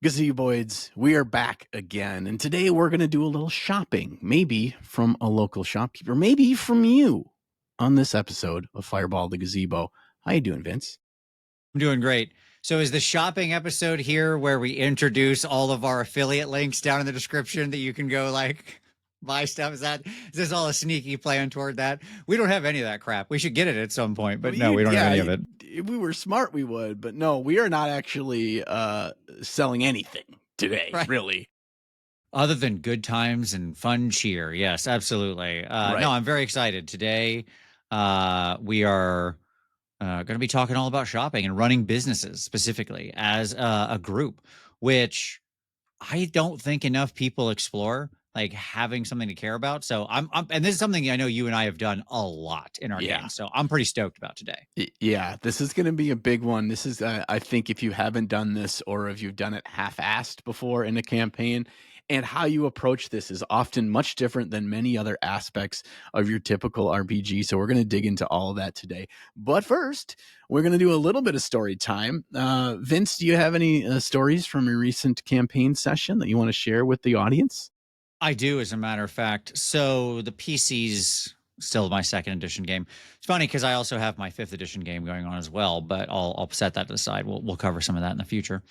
Gazeboids, we are back again, and today we're going to do a little shopping, maybe from a local shopkeeper, maybe from you on this episode of Fireball the Gazebo. How you doing, Vince? I'm doing great. So is the shopping episode here where we introduce all of our affiliate links down in the description that you can go buy stuff? Is this all a sneaky plan toward that? We don't have any of that crap. We should get it at some point, but no, we don't have any of it. If we were smart, we would, but no, we are not actually selling anything today, Right. really. Other than good times and fun cheer. Yes, absolutely. Right. No, I'm very excited. Today, we are going to be talking all about shopping and running businesses specifically as a group, which I don't think enough people explore, like having something to care about. So and this is something I know you and I have done a lot in our game. So I'm pretty stoked about today. Yeah, this is going to be a big one. This is, I think, if you haven't done this or if you've done it half-assed before in a campaign, and how you approach this is often much different than many other aspects of your typical RPG. So we're going to dig into all of that today. But first, we're going to do a little bit of story time. Vince, do you have any stories from your recent campaign session that you want to share with the audience? I do, as a matter of fact. So the PC's still my second edition game. It's funny because I also have my fifth edition game going on as well, but I'll set that to the side. We'll cover some of that in the future.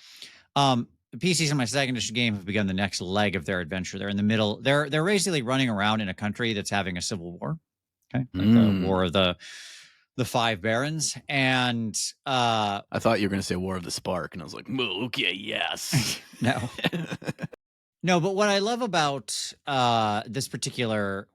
The PCs in my second edition game have begun the next leg of their adventure. They're in the middle. They're basically running around in a country that's having a civil war. Okay, like the War of the Five Barons. And I thought you were going to say War of the Spark, and I was like, okay, yes. No. No, but what I love about what I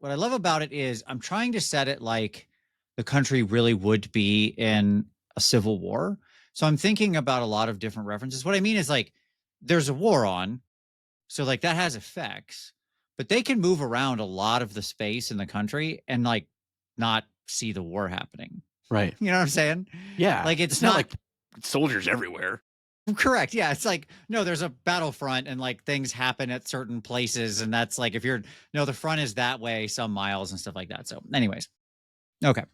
love about it is I'm trying to set it like the country really would be in a civil war. So I'm thinking about a lot of different references. What I mean is like there's a war on, so like that has effects, but they can move around a lot of the space in the country and like not see the war happening. Right. You know what I'm saying? Yeah. Like it's not like soldiers everywhere. Correct. Yeah. It's like, no, there's a battlefront and like things happen at certain places. And that's like, the front is that way, some miles and stuff like that. So, anyways. Okay.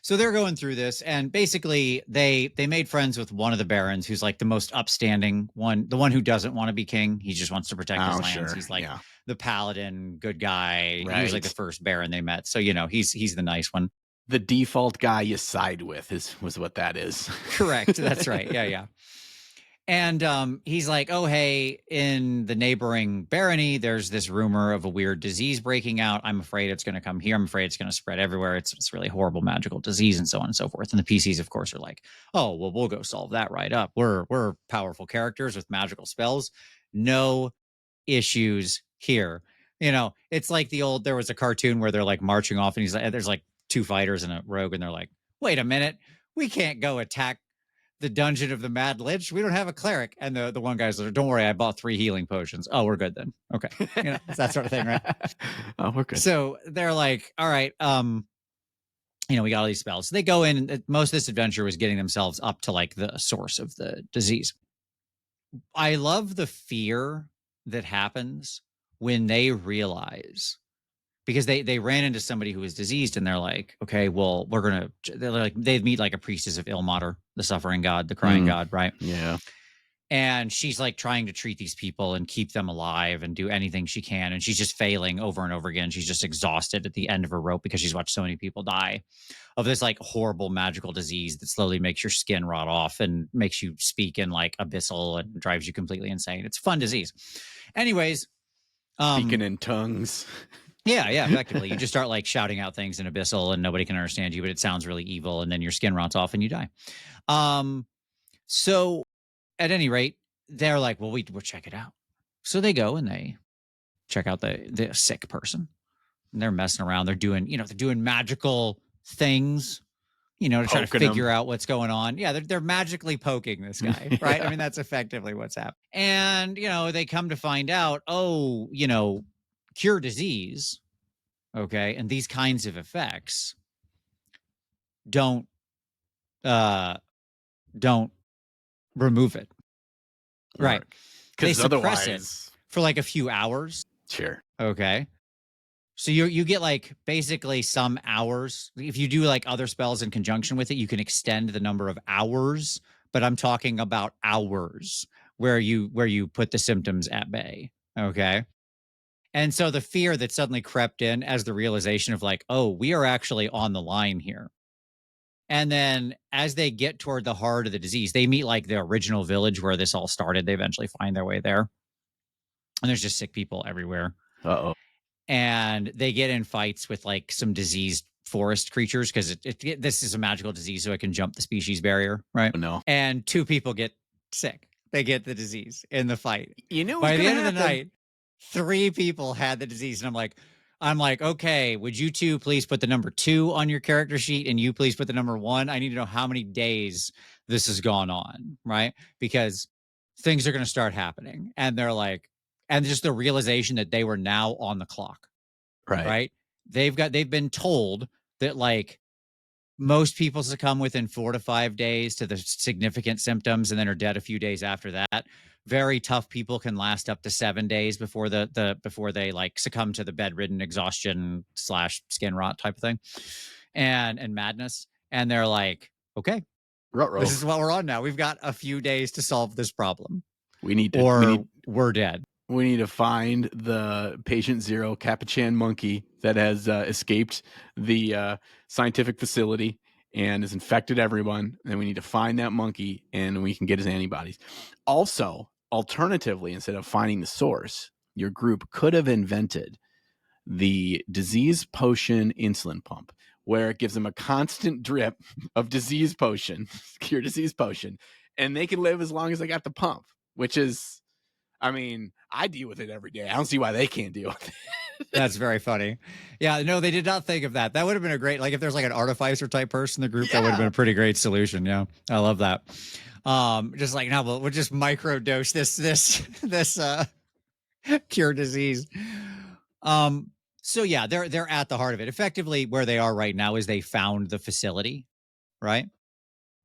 So they're going through this, and basically they made friends with one of the barons who's like the most upstanding one, the one who doesn't want to be king. He just wants to protect his lands. Sure. He's like the paladin, good guy. Right. He was like the first baron they met. So, he's the nice one. The default guy you side with was what that is. Correct. That's right. Yeah. And he's like, oh, hey, in the neighboring barony, there's this rumor of a weird disease breaking out. I'm afraid it's going to come here. I'm afraid it's going to spread everywhere. It's really horrible magical disease and so on and so forth. And the PCs, of course, are like, oh, well, we'll go solve that right up. We're powerful characters with magical spells. No issues here. It's like there was a cartoon where they're like marching off, and he's like, there's like two fighters and a rogue, and they're like, wait a minute, we can't go attack the dungeon of the Mad Lich. We don't have a cleric. And the one guy's like, don't worry, I bought 3 healing potions. Oh, we're good then. Okay. It's that sort of thing, right? Oh, we're good. So they're like, all right, we got all these spells. So they go in, and most of this adventure was getting themselves up to like the source of the disease. I love the fear that happens when they realize, because they ran into somebody who was diseased, and they're like, okay, well, they'd meet like a priestess of Ilmater, the suffering god, the crying god, right? Yeah. And she's like trying to treat these people and keep them alive and do anything she can. And she's just failing over and over again. She's just exhausted at the end of her rope because she's watched so many people die of this like horrible magical disease that slowly makes your skin rot off and makes you speak in like abyssal and drives you completely insane. It's a fun disease. Anyways. Speaking in tongues. Yeah, effectively. You just start like shouting out things in abyssal and nobody can understand you, but it sounds really evil, and then your skin rots off and you die. So at any rate, they're like, well, we'll check it out. So they go and they check out the sick person, and they're messing around. They're doing magical things, to try to figure out what's going on. Yeah, they're magically poking this guy, right? I mean, that's effectively what's happening. And, they come to find out, cure disease, okay, and these kinds of effects don't remove it, right? Because otherwise, it for like a few hours. Sure. Okay. So you get like basically some hours. If you do like other spells in conjunction with it, you can extend the number of hours. But I'm talking about hours where you put the symptoms at bay. Okay. And so the fear that suddenly crept in as the realization of like, oh, we are actually on the line here. And then as they get toward the heart of the disease, they meet like the original village where this all started. They eventually find their way there. And there's just sick people everywhere. Uh-oh. And they get in fights with like some diseased forest creatures because this is a magical disease, so it can jump the species barrier, right? Oh, no. And two people get sick. They get the disease in the fight. You knew it was By the gonna end of the happen. night, three people had the disease, and I'm like, okay, would you two please put the number 2 on your character sheet, and you please put the number 1? I need to know how many days this has gone on, right? Because things are going to start happening, and they're like, and just the realization that they were now on the clock, Right. right? They've been told that like most people succumb within 4 to 5 days to the significant symptoms and then are dead a few days after that. Very tough people can last up to 7 days before before they like succumb to the bedridden exhaustion slash skin rot type of thing and madness. And they're like, okay, this Ruh-roh. is what we're on now. We've got a few days to solve this problem, We need to we or need we're dead. we need to find the patient zero Capuchin monkey that has escaped the scientific facility and has infected everyone. And we need to find that monkey and we can get his antibodies. Also, alternatively, instead of finding the source, your group could have invented the disease potion insulin pump, where it gives them a constant drip of disease potion, cure disease potion, and they can live as long as they got the pump, which is, I mean, I deal with it every day. I don't see why they can't deal with it. That's very funny. Yeah, no, they did not think of that. That would have been a great, like if there's like an artificer type person in the group, that would have been Yeah. a pretty great solution. Yeah. I love that. Just like, no, we'll just micro dose this cure disease. So yeah, they're at the heart of it. Effectively, where they are right now is they found the facility, right?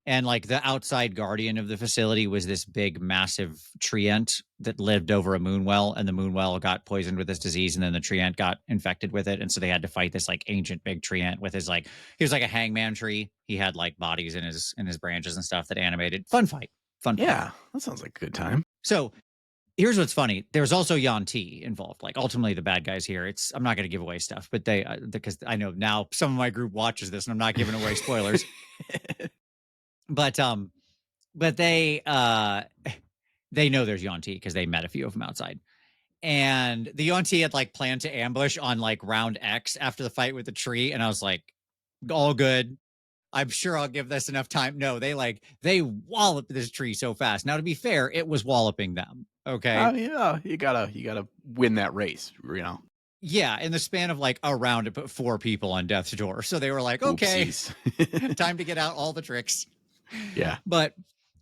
And like the outside guardian of the facility was this big, massive treant that lived over a moonwell, and the moonwell got poisoned with this disease, and then the treant got infected with it, and so they had to fight this like ancient big treant with his like he was like a hangman tree. He had like bodies in his branches and stuff that animated. Fun fight, fun fight. Yeah, that sounds like a good time. So here's what's funny. There's also Yan T involved. Like ultimately the bad guys here. It's I'm not going to give away stuff, but they because I know now some of my group watches this and I'm not giving away spoilers. But they they know there's Yan T because they met a few of them outside. And the Yan T had like planned to ambush on like round X after the fight with the tree. And I was like, all good. I'm sure I'll give this enough time. No, they walloped this tree so fast. Now, to be fair, it was walloping them. Okay. Oh yeah, you gotta win that race, you know. Yeah. In the span of like a round, it put 4 people on death's door. So they were like, okay, Oopsies. time to get out all the tricks. Yeah. But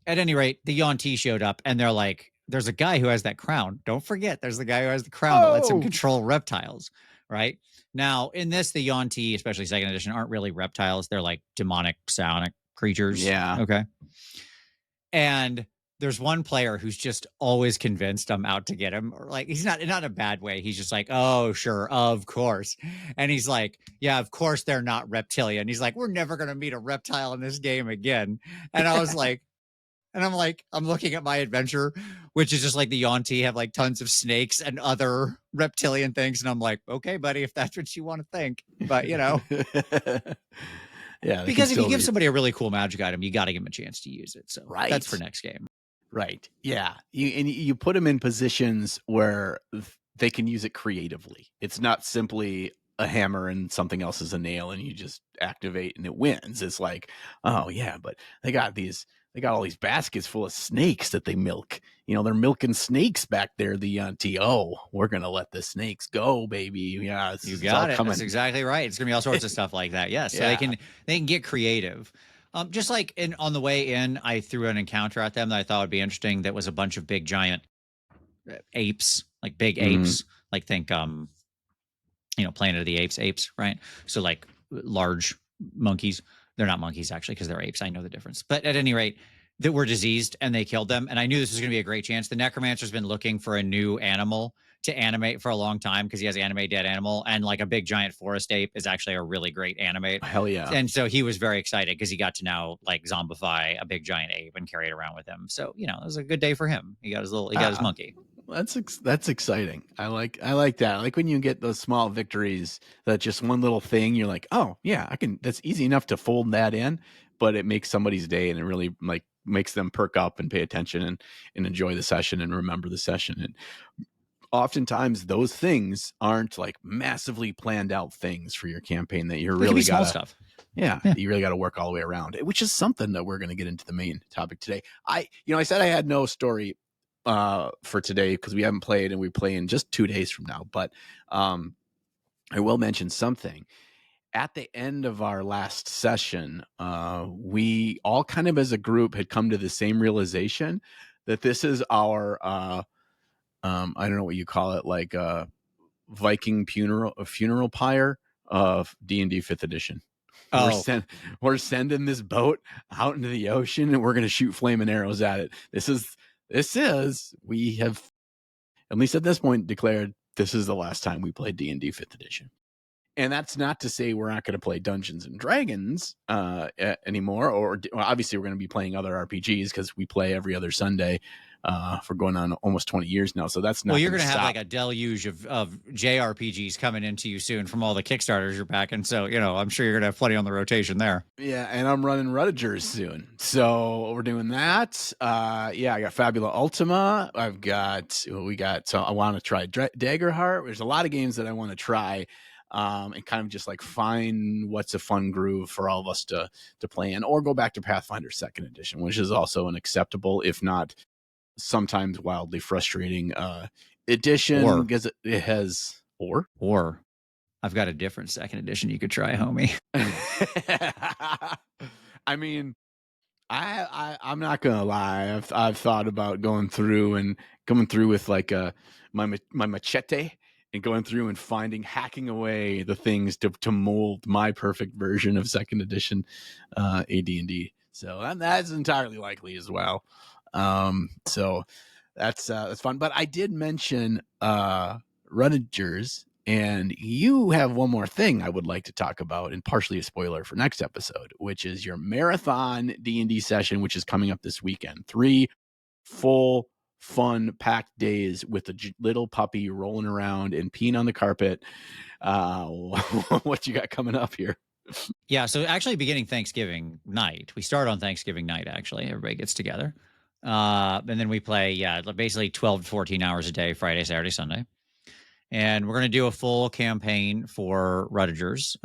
at any rate, the Yan T showed up and they're like, there's a guy who has that crown. Don't forget, there's the guy who has the crown that lets him Oh. control reptiles, right? Now, in this, the Yan T, especially second edition, aren't really reptiles. They're like demonic psionic creatures. Yeah. Okay. And there's one player who's just always convinced I'm out to get him. Or like he's not in a bad way. He's just like, oh, sure, of course. And he's like, yeah, of course they're not reptilian. He's like, we're never gonna meet a reptile in this game again. And I was like, and I'm like, I'm looking at my adventure, which is just like the Yonti have like tons of snakes and other reptilian things. And I'm like, okay, buddy, if that's what you want to think. But you know, Yeah, because if you give somebody a really cool magic item, you got to give them a chance to use it. So Right. that's for next game. Right. Yeah. You put them in positions where they can use it creatively. It's not simply a hammer and something else is a nail and you just activate and it wins. It's like, oh yeah, but they got all these baskets full of snakes that they milk. You know, they're milking snakes back there, the auntie. Oh, we're gonna let the snakes go, baby. Yeah, You got it. That's exactly right. It's gonna be all sorts of stuff like that. Yes. So Yeah. they can get creative. Just like on the way in, I threw an encounter at them that I thought would be interesting. That was a bunch of big giant apes, like big apes. Like think Planet of the Apes, right? So like large monkeys. They're not monkeys actually because they're apes. I know the difference. But at any rate, that were diseased and they killed them. And I knew this was going to be a great chance. The necromancer's been looking for a new animal to animate for a long time because he has anime dead animal, and like a big giant forest ape is actually a really great animate. Hell yeah. And so he was very excited because he got to now like zombify a big giant ape and carry it around with him. So it was a good day for him. He got his Ah, monkey. that's exciting. I like that. I like when you get those small victories that just one little thing you're like, oh yeah, I can. That's easy enough to fold that in, but it makes somebody's day and it really like makes them perk up and pay attention and enjoy the session and remember the session. And oftentimes those things aren't like massively planned out things for your campaign that you They can be really small gotta stuff. yeah, Yeah. you really got to work all the way around, which is something that we're going to get into the main topic today. I said I had no story for today because we haven't played and we play in just 2 days from now. But um, I will mention something. At the end of our last session, we all kind of as a group had come to the same realization that this is our I don't know what you call it, like Viking funeral pyre of D&D 5th edition. We're Oh, send we're sending this boat out into the ocean and we're gonna shoot flaming arrows at it. This is we have at least at this point declared this is the last time we play D&D 5th edition. And that's not to say we're not going to play Dungeons and Dragons anymore, or well, obviously we're going to be playing other RPGs because we play every other Sunday for going on almost 20 years now. So that's well, not you're going to going to have like stop. a deluge of JRPGs coming into you soon from all the Kickstarters you're backing. So, I'm sure you're going to have plenty on the rotation there. Yeah, and I'm running ruttigers soon, so we're doing that. Yeah, I got Fabula Ultima. We got. So I want to try Daggerheart. There's a lot of games that I want to try, and kind of just like find what's a fun groove for all of us to play in, or go back to Pathfinder Second Edition, which is also an acceptable, if not sometimes wildly frustrating, edition Or, because it has or. or I've got a different second edition you could try, homie. I mean, I'm not gonna lie. I've thought about going through and coming through with like my machete and going through and hacking away the things to mold my perfect version of second edition AD&D. So that's entirely likely as well. So that's fun. But I did mention Ruttigers, and you have one more thing I would like to talk about, and partially a spoiler for next episode, which is your marathon D&D session, which is coming up this weekend. 3 full, fun, packed days with a little puppy rolling around and peeing on the carpet. What you got coming up here? Yeah, so actually beginning Thanksgiving night. We start on Thanksgiving night, actually. Everybody gets together. And then we play, basically 12 to 14 hours a day, Friday, Saturday, Sunday. And we're going to do a full campaign for Ruttigers.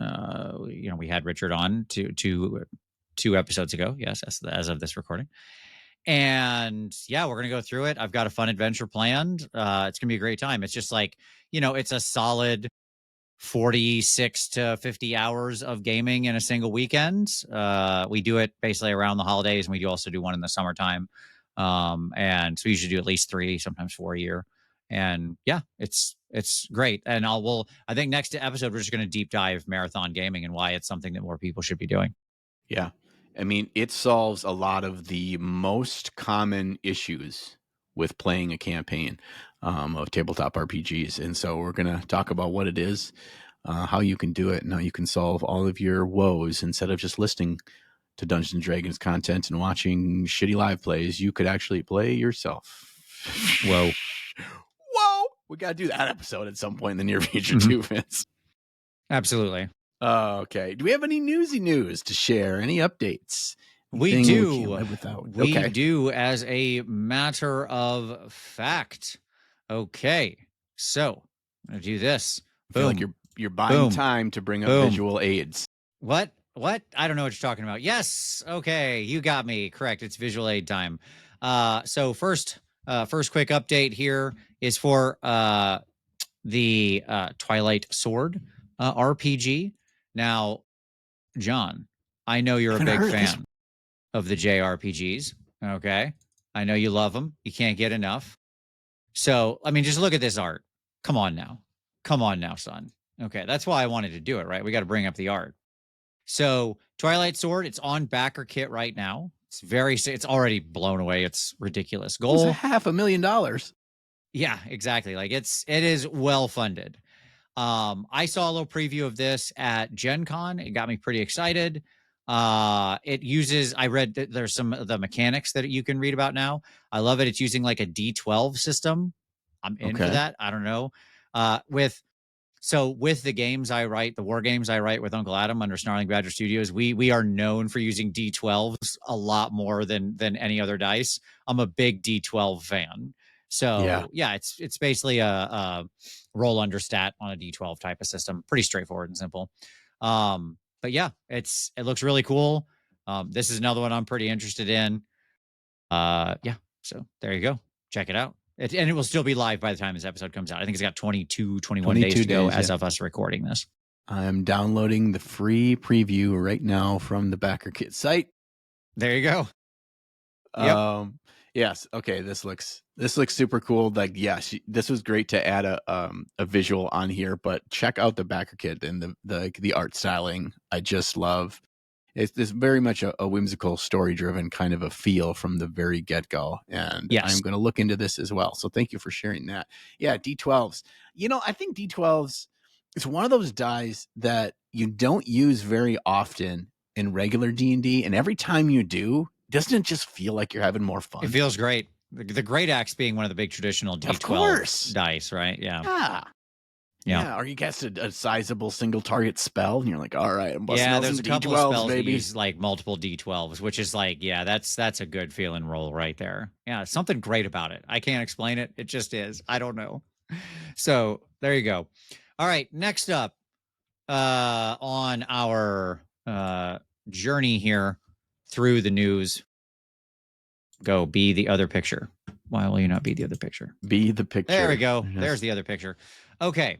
We had Richard on two episodes ago. Yes, as of this recording. And yeah, we're going to go through it. I've got a fun adventure planned. It's going to be a great time. It's just like, it's a solid 46 to 50 hours of gaming in a single weekend. We do it basically around the holidays, and we do also do one in the summertime. And so we usually do at least 3, sometimes 4 a year. And yeah, it's great. And I think next episode we're just going to deep dive marathon gaming and why it's something that more people should be doing. Yeah. I mean, it solves a lot of the most common issues with playing a campaign of tabletop RPGs. And so we're going to talk about what it is, how you can do it, and how you can solve all of your woes instead of just listening to Dungeons and Dragons content and watching shitty live plays. You could actually play yourself. Whoa. Whoa. We got to do that episode at some point in the near future, Mhm. too, Vince. Absolutely. Okay. Do we have any newsy news to share? Any updates? We Anything we can't do. live without? We Okay. do, as a matter of fact. Okay. So I'm going to do this. I feel like Boom, you're buying boom, time to bring up boom. visual aids. What? I don't know what you're talking about. Yes. Okay. You got me. Correct. It's visual aid time. So first quick update here is for the Twilight Sword RPG. Now, John, I know I you're a haven't big heard of this. fan of the JRPGs. Okay. I know you love them. You can't get enough. So, I mean, just look at this art. Come on now. Come on now, son. Okay. That's why I wanted to do it, right? We got to bring up the art. So, Twilight Sword, it's on backer kit right now. It's already blown away its ridiculous It was a goal. $500,000. Yeah, exactly. Like it is well funded. I saw a little preview of this at Gen Con. It got me pretty excited. I read that there's some of the mechanics that you can read about now. I love it. It's using like a D12 system. I'm in for Okay. that. I don't know. With the games I write, the war games I write with Uncle Adam under Snarling Badger Studios, we are known for using D12s a lot more than any other dice. I'm a big D12 fan. Yeah. So yeah, it's basically a roll under stat on a D12 type of system. Pretty straightforward and simple. But yeah, it looks really cool. This is another one I'm pretty interested in. Yeah, so there you go. Check it out. And it will still be live by the time this episode comes out. I think it's got 22, 21 days 22 to go days. as Yeah. of us recording this. I'm downloading the free preview right now from the Backer Kit site. There you go. Yep. Yes. Okay. This looks super cool. Like, yeah, this was great to add a visual on here, but check out the Backer Kit and the art styling. I just love. It's very much a whimsical, story-driven kind of a feel from the very get-go, and Yes. I'm going to look into this as well. So thank you for sharing that. Yeah, D12s. I think D12s is one of those dice that you don't use very often in regular D&D, and every time you do, doesn't it just feel like you're having more fun? It feels great. The Great Axe being one of the big traditional D12 dice, right? Yeah. Yeah, or you cast a sizable single target spell, and you're like, all right, I'm busting Yeah, out there's some a couple D12s, of spells that baby. use like multiple D12s, which is like, yeah, that's a good feeling roll right there. Yeah, something great about it. I can't explain it. It just is. I don't know. So there you go. All right, next up on our journey here through the news, go be the other picture. Why will you not be the other picture? Be the picture. There we go. Yes. There's the other picture. Okay.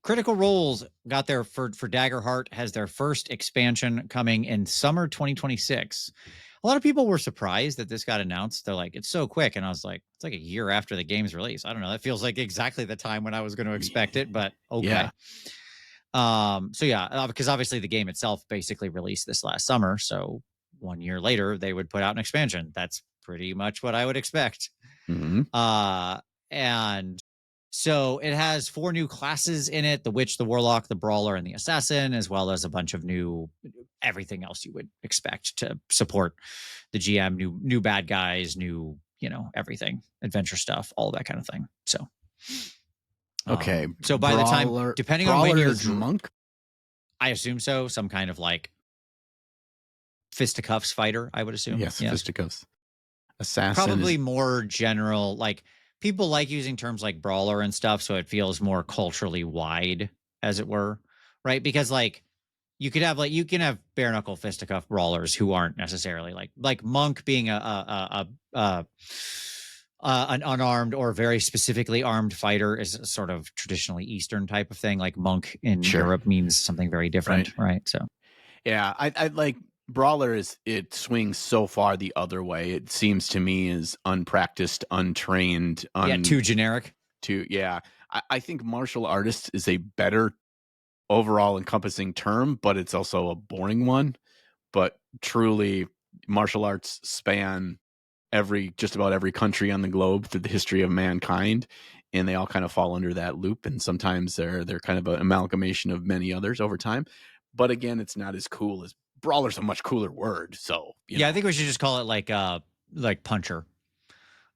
Critical Roles got their for Daggerheart has their first expansion coming in summer 2026. A lot of people were surprised that this got announced. They're like, it's so quick. And I was like, it's like a year after the game's release. I don't know. That feels like exactly the time when I was going to expect it, but okay. So yeah, because obviously the game itself basically released this last summer. So 1 year later, they would put out an expansion. That's pretty much what I would expect. Mm-hmm. And so it has 4 new classes in it: the witch, the warlock, the brawler, and the assassin, as well as a bunch of new everything else you would expect to support the GM, new bad guys, new, everything, adventure stuff, all that kind of thing. So okay. So by the time, depending on when you're monk, I assume so, some kind of like fisticuffs fighter, I would assume. Yes. Fisticuffs. Assassin. Probably more general, like people like using terms like brawler and stuff, so it feels more culturally wide, as it were, right? Because like you can have bare knuckle fisticuff brawlers who aren't necessarily like monk being an unarmed or very specifically armed fighter is a sort of traditionally Eastern type of thing. Like monk in Europe means something very different, right? So yeah, I like brawler it swings so far the other way. It seems to me is unpracticed, untrained, too generic. I think martial artist is a better overall encompassing term, but it's also a boring one. But truly, martial arts span just about every country on the globe through the history of mankind, and they all kind of fall under that loop. And sometimes they're kind of an amalgamation of many others over time. But again, it's not as cool as brawler's a much cooler word. So I think we should just call it like puncher,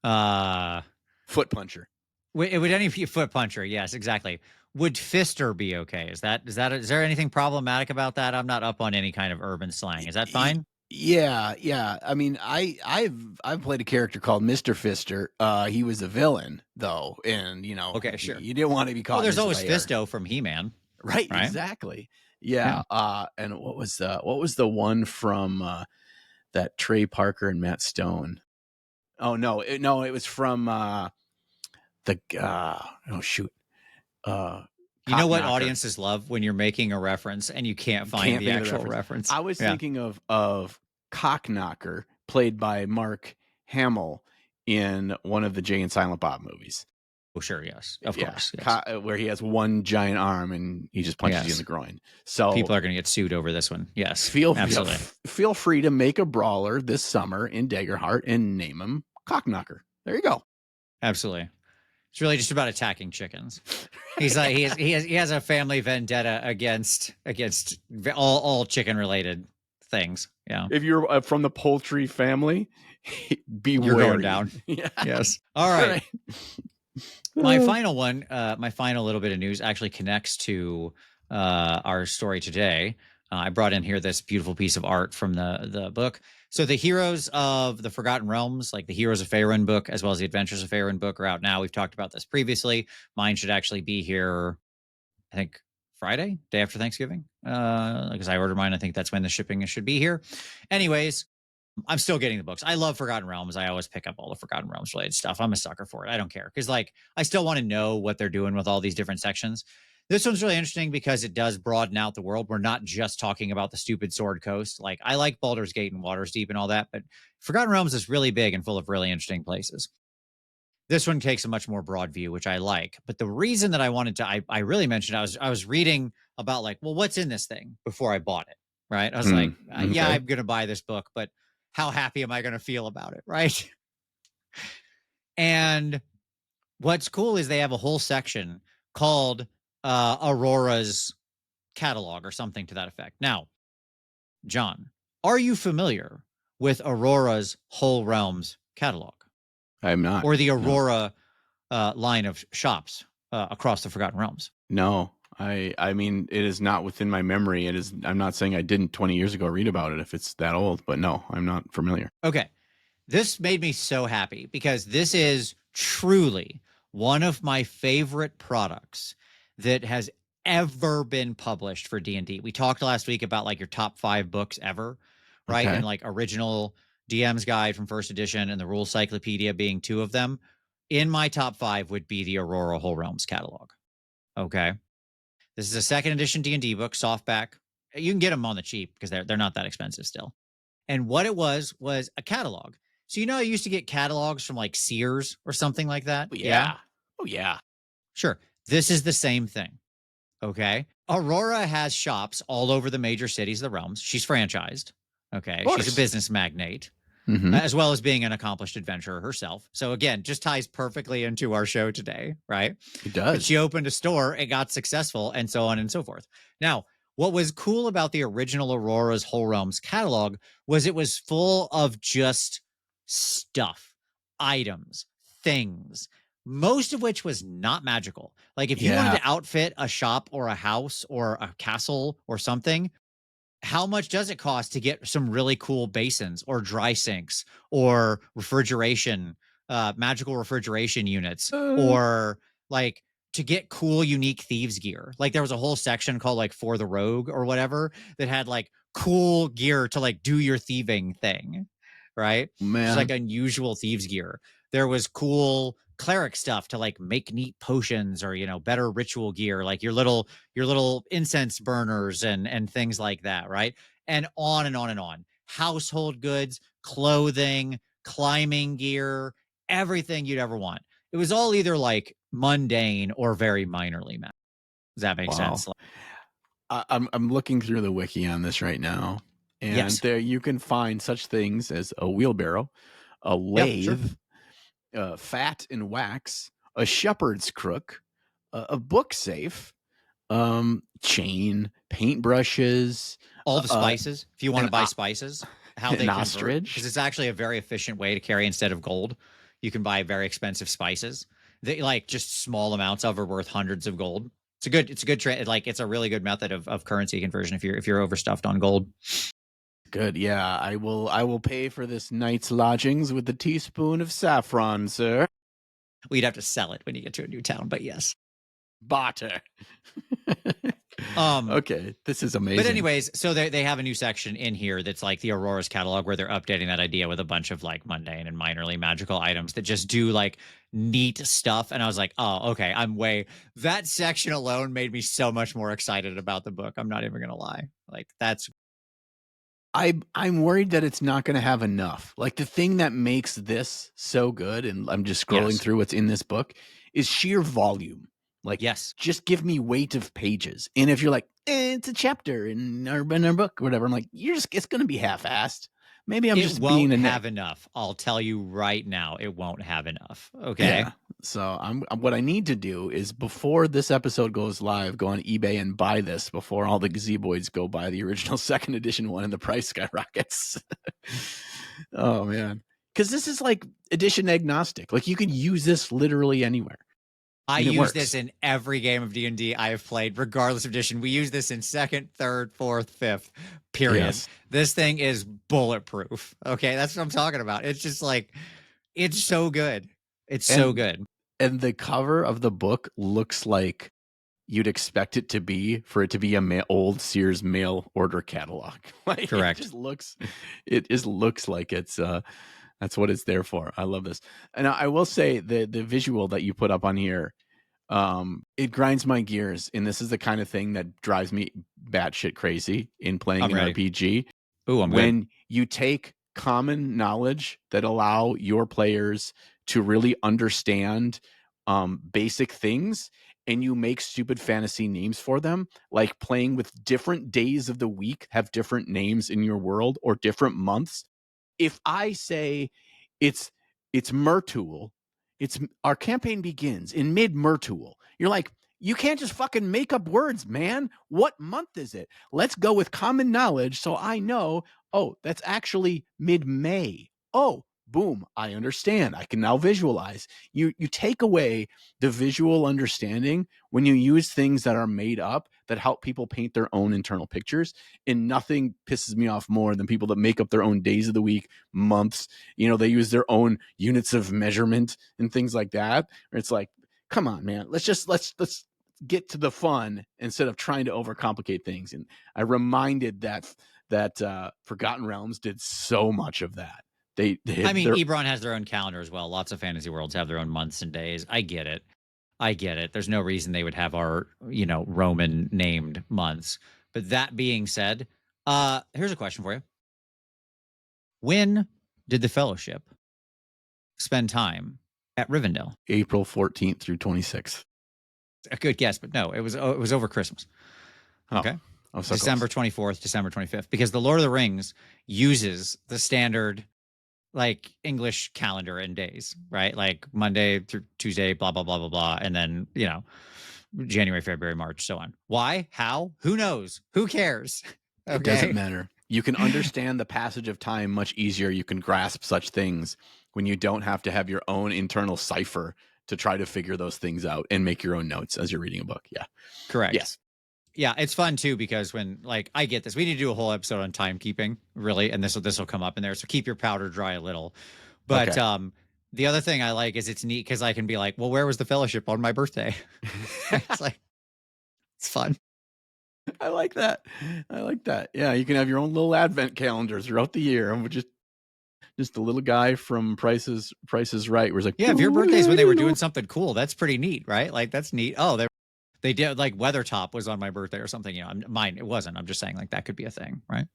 foot puncher. Would any foot puncher? Yes, exactly. Would fister be okay? Is there anything problematic about that? I'm not up on any kind of urban slang. Is that fine? Yeah. I mean, I've played a character called Mr. Fister. He was a villain though, and okay, sure. You didn't want to be caught. Well, there's always Fisto from He-Man, right? Exactly. Yeah. And what was the one from that Trey Parker and Matt Stone? Oh no, it was from oh shoot. You know what audiences love when you're making a reference and you can't find the actual reference. I was thinking of Cockknocker, played by Mark Hamill in one of the Jay and Silent Bob movies. Oh, sure. Yes. Of Yeah, course. Yes. where he has one giant arm and he just punches you in the Yes. groin. So People are going to get sued over this one. Yes. Absolutely. feel free to make a brawler this summer in Daggerheart and name him Cockknocker. There you go. Absolutely. It's really just about attacking chickens. He's like he has a family vendetta against all chicken related things. Yeah. If you're from the poultry family, be You're going wary. down. Yeah. Yes. All All right. right. My final one, my final little bit of news actually connects to our story today. I brought in here this beautiful piece of art from the book. So the Heroes of the Forgotten Realms, like the Heroes of Faerun book, as well as the Adventures of Faerun book, are out now. We've talked about this previously. Mine should actually be here, I think, Friday, day after Thanksgiving. Because I ordered mine, I think that's when the shipping should be here. Anyways, I'm still getting the books. I love Forgotten Realms. I always pick up all the Forgotten Realms related stuff. I'm a sucker for it. I don't care because, like, I still want to know what they're doing with all these different sections. This one's really interesting because it does broaden out the world. We're not just talking about the stupid Sword Coast. Like, I like Baldur's Gate and Water's Deep and all that, but Forgotten Realms is really big and full of really interesting places. This one takes a much more broad view, which I like. But the reason that I wanted to, I really mentioned, I was reading about like, well, what's in this thing before I bought it, right? I was like, yeah, Okay. I'm going to buy this book, but how happy am I going to feel about it, right? And what's cool is they have a whole section called Aurora's catalog or something to that effect. Now, John, are you familiar with Aurora's Whole Realms catalog I'm not. or the No. Aurora line of shops across the Forgotten Realms? No. I mean, it is not within my memory. It is. I'm not saying I didn't 20 years ago read about it if it's that old, but no, I'm not familiar. Okay. This made me so happy because this is truly one of my favorite products that has ever been published for D&D. We talked last week about like your top 5 books ever, right? Okay. And like original DM's guide from first edition and the Rule Cyclopedia being 2 of them. In my top 5 would be the Aurora Whole Realms catalog. Okay. This is a second edition D&D book, softback. You can get them on the cheap because they're not that expensive still. And what it was a catalog. So you know I used to get catalogs from like Sears or something like that? Oh, Yeah. yeah. Oh, yeah. Sure. This is the same thing. Okay. Aurora has shops all over the major cities of the realms. She's franchised. Of Okay. She's a course. business magnate, Mm-hmm. as well as being an accomplished adventurer herself. So again, just ties perfectly into our show today, right? It But does. she opened a store, it got successful, and so on and so forth. Now, what was cool about the original Aurora's Whole Realms catalog was it was full of just stuff, items, things, most of which was not magical. Like if you wanted Yeah. to outfit a shop or a house or a castle or something, how much does it cost to get some really cool basins or dry sinks or refrigeration, magical refrigeration units, Uh, or like to get cool, unique thieves gear? Like there was a whole section called like For the Rogue or whatever that had like cool gear to like do your thieving thing, right? Just like man. unusual thieves gear. There was cool cleric stuff to like make neat potions or better ritual gear, like your little incense burners and things like that, right? And on and on and on. Household goods, clothing, climbing gear, everything you'd ever want. It was all either like mundane or very minorly magic. Does that make Wow. sense? Like, I'm looking through the wiki on this right now, and yes. there you can find such things as a wheelbarrow, a Yeah, sure. lathe, fat and wax, a shepherd's crook, a book safe, chain, paintbrushes, All the spices. If you want an to buy spices, how an they convert, because ostrich. it's actually a very efficient way to carry instead of gold. You can buy very expensive spices. They like just small amounts of are worth hundreds of gold. It's a good trade. Like it's a really good method of currency conversion if you're overstuffed on gold. Good, yeah. I will pay for this night's lodgings with a teaspoon of saffron, sir. We'd have to sell it when you get to a new town, but yes. Barter. Um, Okay, this is But amazing. anyways, so they have a new section in here that's like the Aurora's catalog where they're updating that idea with a bunch of like mundane and minorly magical items that just do like neat stuff. And I was like, oh, okay, that section alone made me so much more excited about the book. I'm not even gonna lie. Like that's I'm worried that it's not going to have enough. Like the thing that makes this so good, and I'm just scrolling Yes. through what's in this book, is sheer volume. Like, Yes. just give me weight of pages. And if you're like, it's a chapter in our book or whatever, I'm like, it's going to be half-assed. Maybe I'm It just being won't a have nit. enough. I'll tell you right now, it won't have enough. Okay. Yeah. So what I need to do is before this episode goes live, go on eBay and buy this before all the gazeboids go buy the original second edition one and the price skyrockets. Oh man. Because this is like edition agnostic. Like you could use this literally anywhere. I And it use this works. in every game of D&D I have played, regardless of edition. We use this in second, third, fourth, fifth, period. Yes. This thing is bulletproof. Okay, that's what I'm talking about. It's just like, it's so good. It's so And good. and the cover of the book looks like you'd expect it to be for it to be a old Sears mail order catalog. Like Correct. it just looks like it's that's what it's there for. I love this. And I will say the visual that you put up on here, it grinds my gears. And this is the kind of thing that drives me batshit crazy in playing I'm an ready. RPG. Ooh, I'm good. When you take common knowledge that allow your players to really understand basic things and you make stupid fantasy names for them, like playing with different days of the week have different names in your world or different months. If I say it's Myrtul, it's our campaign begins in mid Myrtul. You're like, you can't just fucking make up words, man. What month is it? Let's go with common knowledge so I know, oh, that's actually mid May. Oh, boom, I understand. I can now visualize. You take away the visual understanding when you use things that are made up that help people paint their own internal pictures. And nothing pisses me off more than people that make up their own days of the week, months. They use their own units of measurement and things like that. Where it's like, come on, man, let's get to the fun instead of trying to overcomplicate things. And I reminded that Forgotten Realms did so much of that. I mean, They're Ebron has their own calendar as well. Lots of fantasy worlds have their own months and days. I get it. I get it. There's no reason they would have our, Roman named months. But that being said, here's a question for you. When did the Fellowship spend time at Rivendell? April 14th through 26th. A good guess, but no, it was over Christmas. Okay. Oh, so December close. 24th, December 25th, because the Lord of the Rings uses the standard like English calendar and days, right? Like Monday through Tuesday, blah, blah, blah, blah, blah. And then, January, February, March, so on. Why? How? Who knows? Who cares? It doesn't Okay. matter. You can understand the passage of time much easier. You can grasp such things when you don't have to have your own internal cipher to try to figure those things out and make your own notes as you're reading a book. Yeah. Correct. Yes. Yeah, it's fun too because when I get this, we need to do a whole episode on timekeeping, really, and this will come up in there. So keep your powder dry a little. But Okay. the other thing I like is it's neat because I can be like, well, where was the Fellowship on my birthday? It's like it's fun. I like that. I like that. Yeah, you can have your own little advent calendar throughout the year. And just a little guy from Price is Right, where it's like, Yeah, if your oh, birthday's yeah, when I they were didn't doing know. something cool, that's pretty neat, right? Like that's neat. Oh, they did like Weathertop was on my birthday or something. Mine it wasn't. I'm just saying like that could be a thing, right?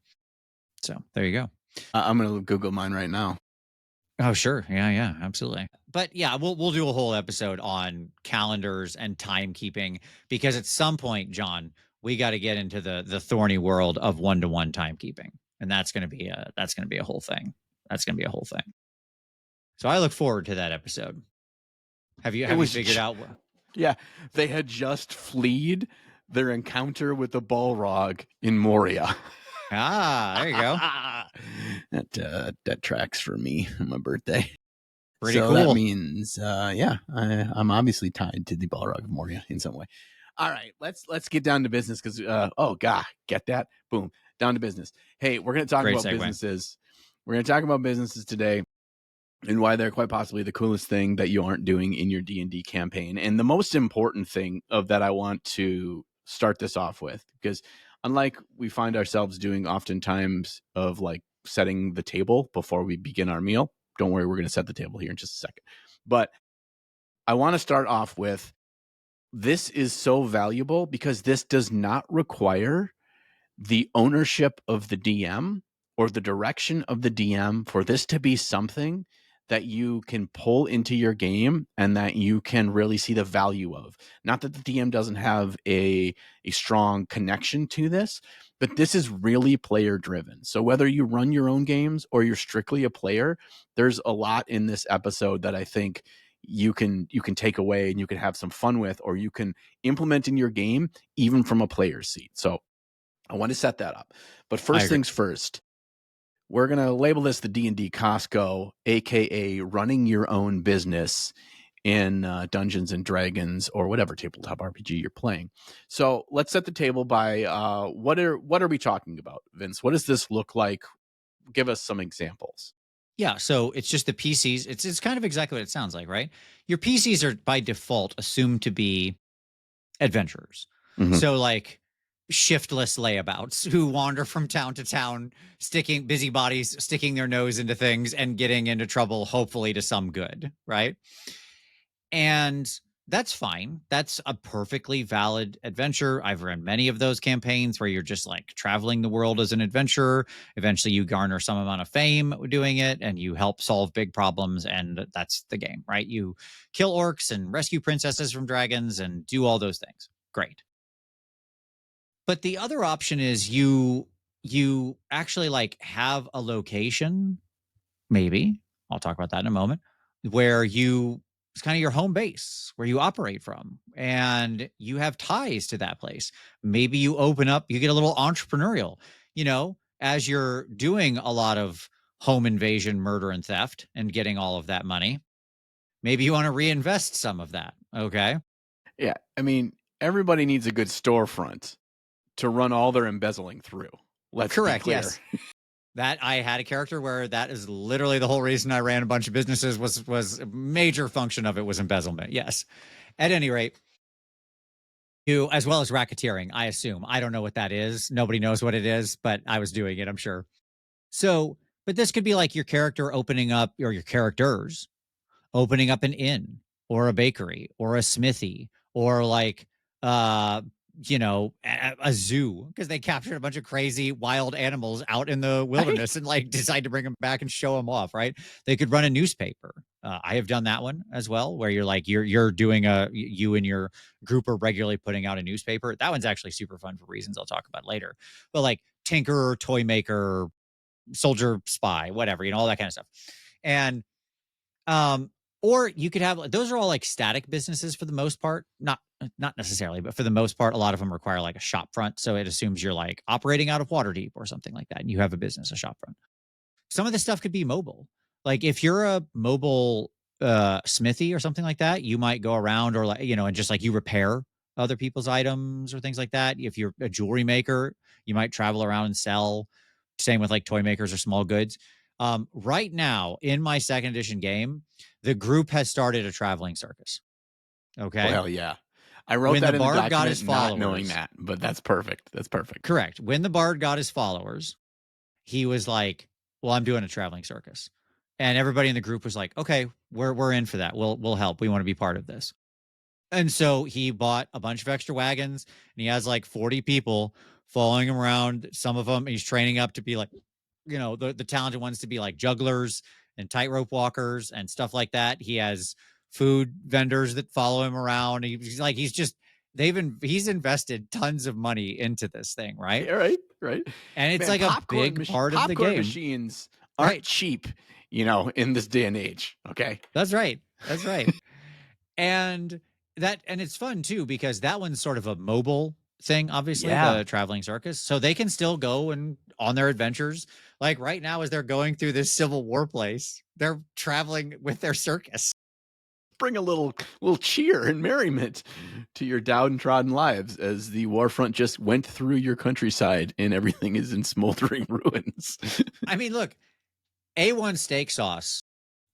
So there you go. I'm gonna Google mine right now. Oh, sure. Yeah, absolutely. But yeah, we'll do a whole episode on calendars and timekeeping because at some point, John, we got to get into the thorny world of one-to-one timekeeping. And that's gonna be a whole thing. That's gonna be a whole thing. So I look forward to that episode. Have you It was figured out what yeah, they had just fleed their encounter with the Balrog in Moria. there you go. That tracks for me on my birthday. Pretty So that cool. means, yeah, I'm obviously tied to the Balrog of Moria in some way. All right, let's get down to business because, oh god, get that? Boom, down to business. Hey, we're gonna talk Great about segue. businesses. We're gonna talk about businesses today and why they're quite possibly the coolest thing that you aren't doing in your D&D campaign. And the most important thing of that I want to start this off with, because unlike we find ourselves doing oftentimes of like setting the table before we begin our meal, don't worry, we're going to set the table here in just a second. But I want to start off with this is so valuable because this does not require the ownership of the DM or the direction of the DM for this to be something that you can pull into your game and that you can really see the value of. Not that the DM doesn't have a strong connection to this, but this is really player driven. So whether you run your own games or you're strictly a player, there's a lot in this episode that I think you can take away and you can have some fun with, or you can implement in your game even from a player's seat. So I want to set that up. But I first agree. things first, we're going to label this the D&D Costco, aka running your own business in Dungeons and Dragons or whatever tabletop RPG you're playing. So let's set the table by what are we talking about, Vince? What does this look like? Give us some examples. Yeah, so it's just the PCs. It's kind of exactly what it sounds like, right? Your PCs are by default assumed to be adventurers. Mm-hmm. So like shiftless layabouts who wander from town to town, sticking busybodies, sticking their nose into things and getting into trouble, hopefully to some good, right? And that's fine. That's a perfectly valid adventure. I've run many of those campaigns where you're just like traveling the world as an adventurer. Eventually, you garner some amount of fame doing it and you help solve big problems. And that's the game, right? You kill orcs and rescue princesses from dragons and do all those things. Great. But the other option is you actually like have a location, maybe. I'll talk about that in a moment, where it's kind of your home base where you operate from and you have ties to that place. Maybe you open up, you get a little entrepreneurial, as you're doing a lot of home invasion, murder, and theft and getting all of that money. Maybe you want to reinvest some of that. Okay. Yeah, I mean, everybody needs a good storefront to run all their embezzling through. Let's be Correct. clear. Yes. That I had a character where that is literally the whole reason I ran a bunch of businesses was a major function of it was embezzlement. Yes. At any rate, you as well as racketeering, I assume. I don't know what that is. Nobody knows what it is, but I was doing it, I'm sure. So, but this could be like your character opening up or your characters opening up an inn or a bakery or a smithy or like uh a zoo because they captured a bunch of crazy wild animals out in the Right? wilderness and like decide to bring them back and show them off, right? They could run a newspaper. I have done that one as well where you're doing you and your group are regularly putting out a newspaper. That one's actually super fun for reasons I'll talk about later. But like tinkerer, toy maker, soldier, spy, whatever, all that kind of stuff. And um, or you could have those are all like static businesses for the most part. Not necessarily, but for the most part, a lot of them require like a shop front. So it assumes you're like operating out of Waterdeep or something like that, and you have a business, a shop front. Some of this stuff could be mobile. Like if you're a mobile smithy or something like that, you might go around or like, and just like you repair other people's items or things like that. If you're a jewelry maker, you might travel around and sell. Same with like toy makers or small goods. Right now in my second edition game, the group has started a traveling circus. Oh, Okay. hell yeah. I wrote When the that in the bard got his document not knowing followers, that, but that's perfect. That's perfect. correct. When the bard got his followers, he was like, "Well, I'm doing a traveling circus," and everybody in the group was like, "Okay, we're in for that. We'll help. We want to be part of this." And so he bought a bunch of extra wagons, and he has like 40 people following him around. Some of them he's training up to be like, the talented ones to be like jugglers and tightrope walkers and stuff like that. He has food vendors that follow him around. He's invested tons of money into this thing, right? Yeah, right, right. And it's Man, like a big part of the popcorn game. machines aren't Right. cheap, in this day and age. Okay. That's right. That's right. And it's fun too because that one's sort of a mobile thing, obviously, Yeah. the traveling circus. So they can still go and on their adventures. Like right now, as they're going through this Civil War place, they're traveling with their circus. Bring a little cheer and merriment to your downtrodden lives as the war front just went through your countryside and everything is in smoldering ruins. I mean, look, A1 steak sauce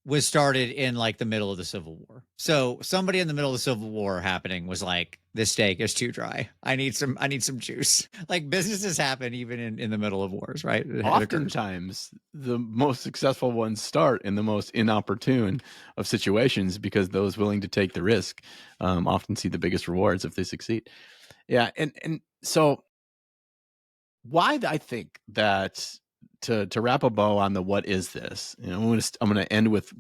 was started in like the middle of the Civil War. So somebody in the middle of the Civil War happening was like, this steak is too dry. I need some juice. Like businesses happen even in the middle of wars, right? It occurs. Oftentimes, the most successful ones start in the most inopportune of situations because those willing to take the risk often see the biggest rewards if they succeed. Yeah, and so why I think that to wrap a bow on the what is this? You know, I'm gonna end with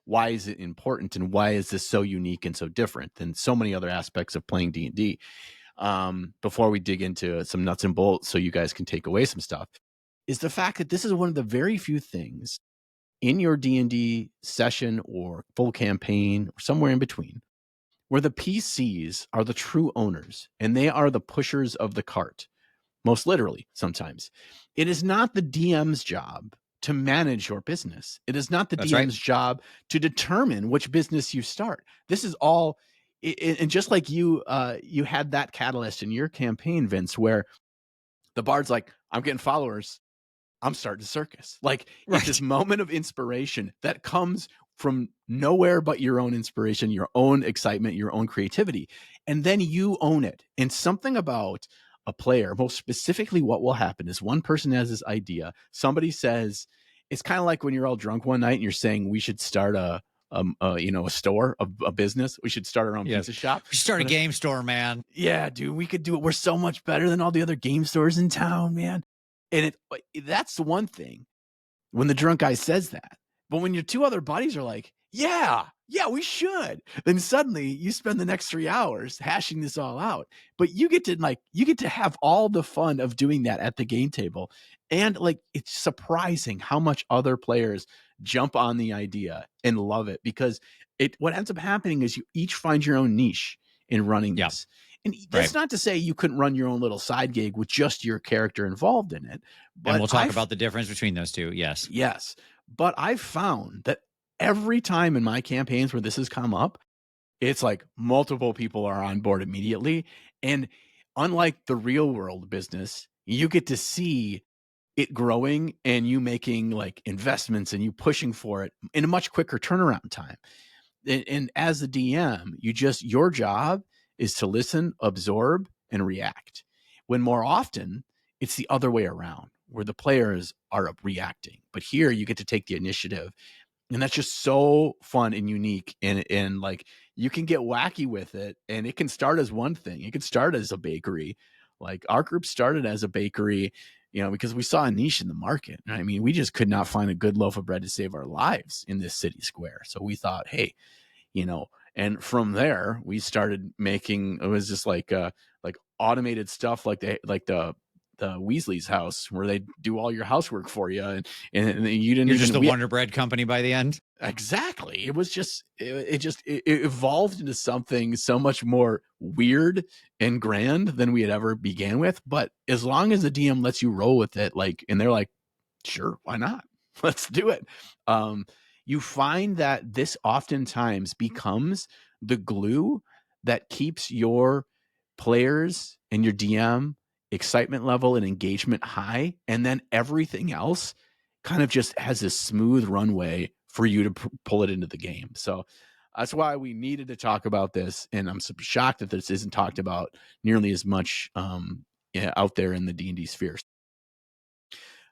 why is it important and why is this so unique and so different than so many other aspects of playing D&D. Before we dig into some nuts and bolts, so you guys can take away some stuff, is the fact that this is one of the very few things in your D&D session or full campaign or somewhere in between where the PCs are the true owners and they are the pushers of the cart, most literally sometimes. It is not the DM's job to manage your business. It is not the That's right. DM's job to determine which business you start. This is all, and just like you had that catalyst in your campaign, Vince, where the bard's like, I'm getting followers, I'm starting a circus. Like, it's this Right. moment of inspiration that comes from nowhere but your own inspiration, your own excitement, your own creativity. And then you own it. And something about a player, most specifically, what will happen is one person has this idea. Somebody says, it's kind of like when you're all drunk one night and you're saying, we should start a store, a business. We should start our own Yes. pizza shop. We should start a But game store, man. yeah, dude, we could do it. We're so much better than all the other game stores in town, man. And that's the one thing when the drunk guy says that. But when your two other buddies are like, yeah, we should, then suddenly you spend the next 3 hours hashing this all out. But you get to have all the fun of doing that at the game table. And like, it's surprising how much other players jump on the idea and love it, because what ends up happening is you each find your own niche in running Yeah. this. And Right. that's not to say you couldn't run your own little side gig with just your character involved in it. And But we'll talk about the difference between those two. Yes. yes, but I've found that every time in my campaigns where this has come up, it's like multiple people are on board immediately. And unlike the real world business, you get to see it growing and you making like investments and you pushing for it in a much quicker turnaround time. And as the DM, your job is to listen, absorb, and react. When more often, it's the other way around, where the players are reacting. But here you get to take the initiative. And that's just so fun and unique. And like, you can get wacky with it, and it can start as one thing. It can start as a bakery. Like, our group started as a bakery, because we saw a niche in the market. I mean, we just could not find a good loaf of bread to save our lives in this city square. So we thought, hey, and from there we started making, it was just like automated stuff, like the Weasley's house, where they do all your housework for you, and you didn't You're just even the we Wonder Bread company by the end. exactly. It was just it evolved into something so much more weird and grand than we had ever began with. But as long as the DM lets you roll with it, like, and they're like, sure, why not? Let's do it. Um, you find that this oftentimes becomes the glue that keeps your players and your DM excitement level and engagement high. And then everything else kind of just has this smooth runway for you to pull it into the game. So that's why we needed to talk about this. And I'm so shocked that this isn't talked about nearly as much out there in the D&D sphere.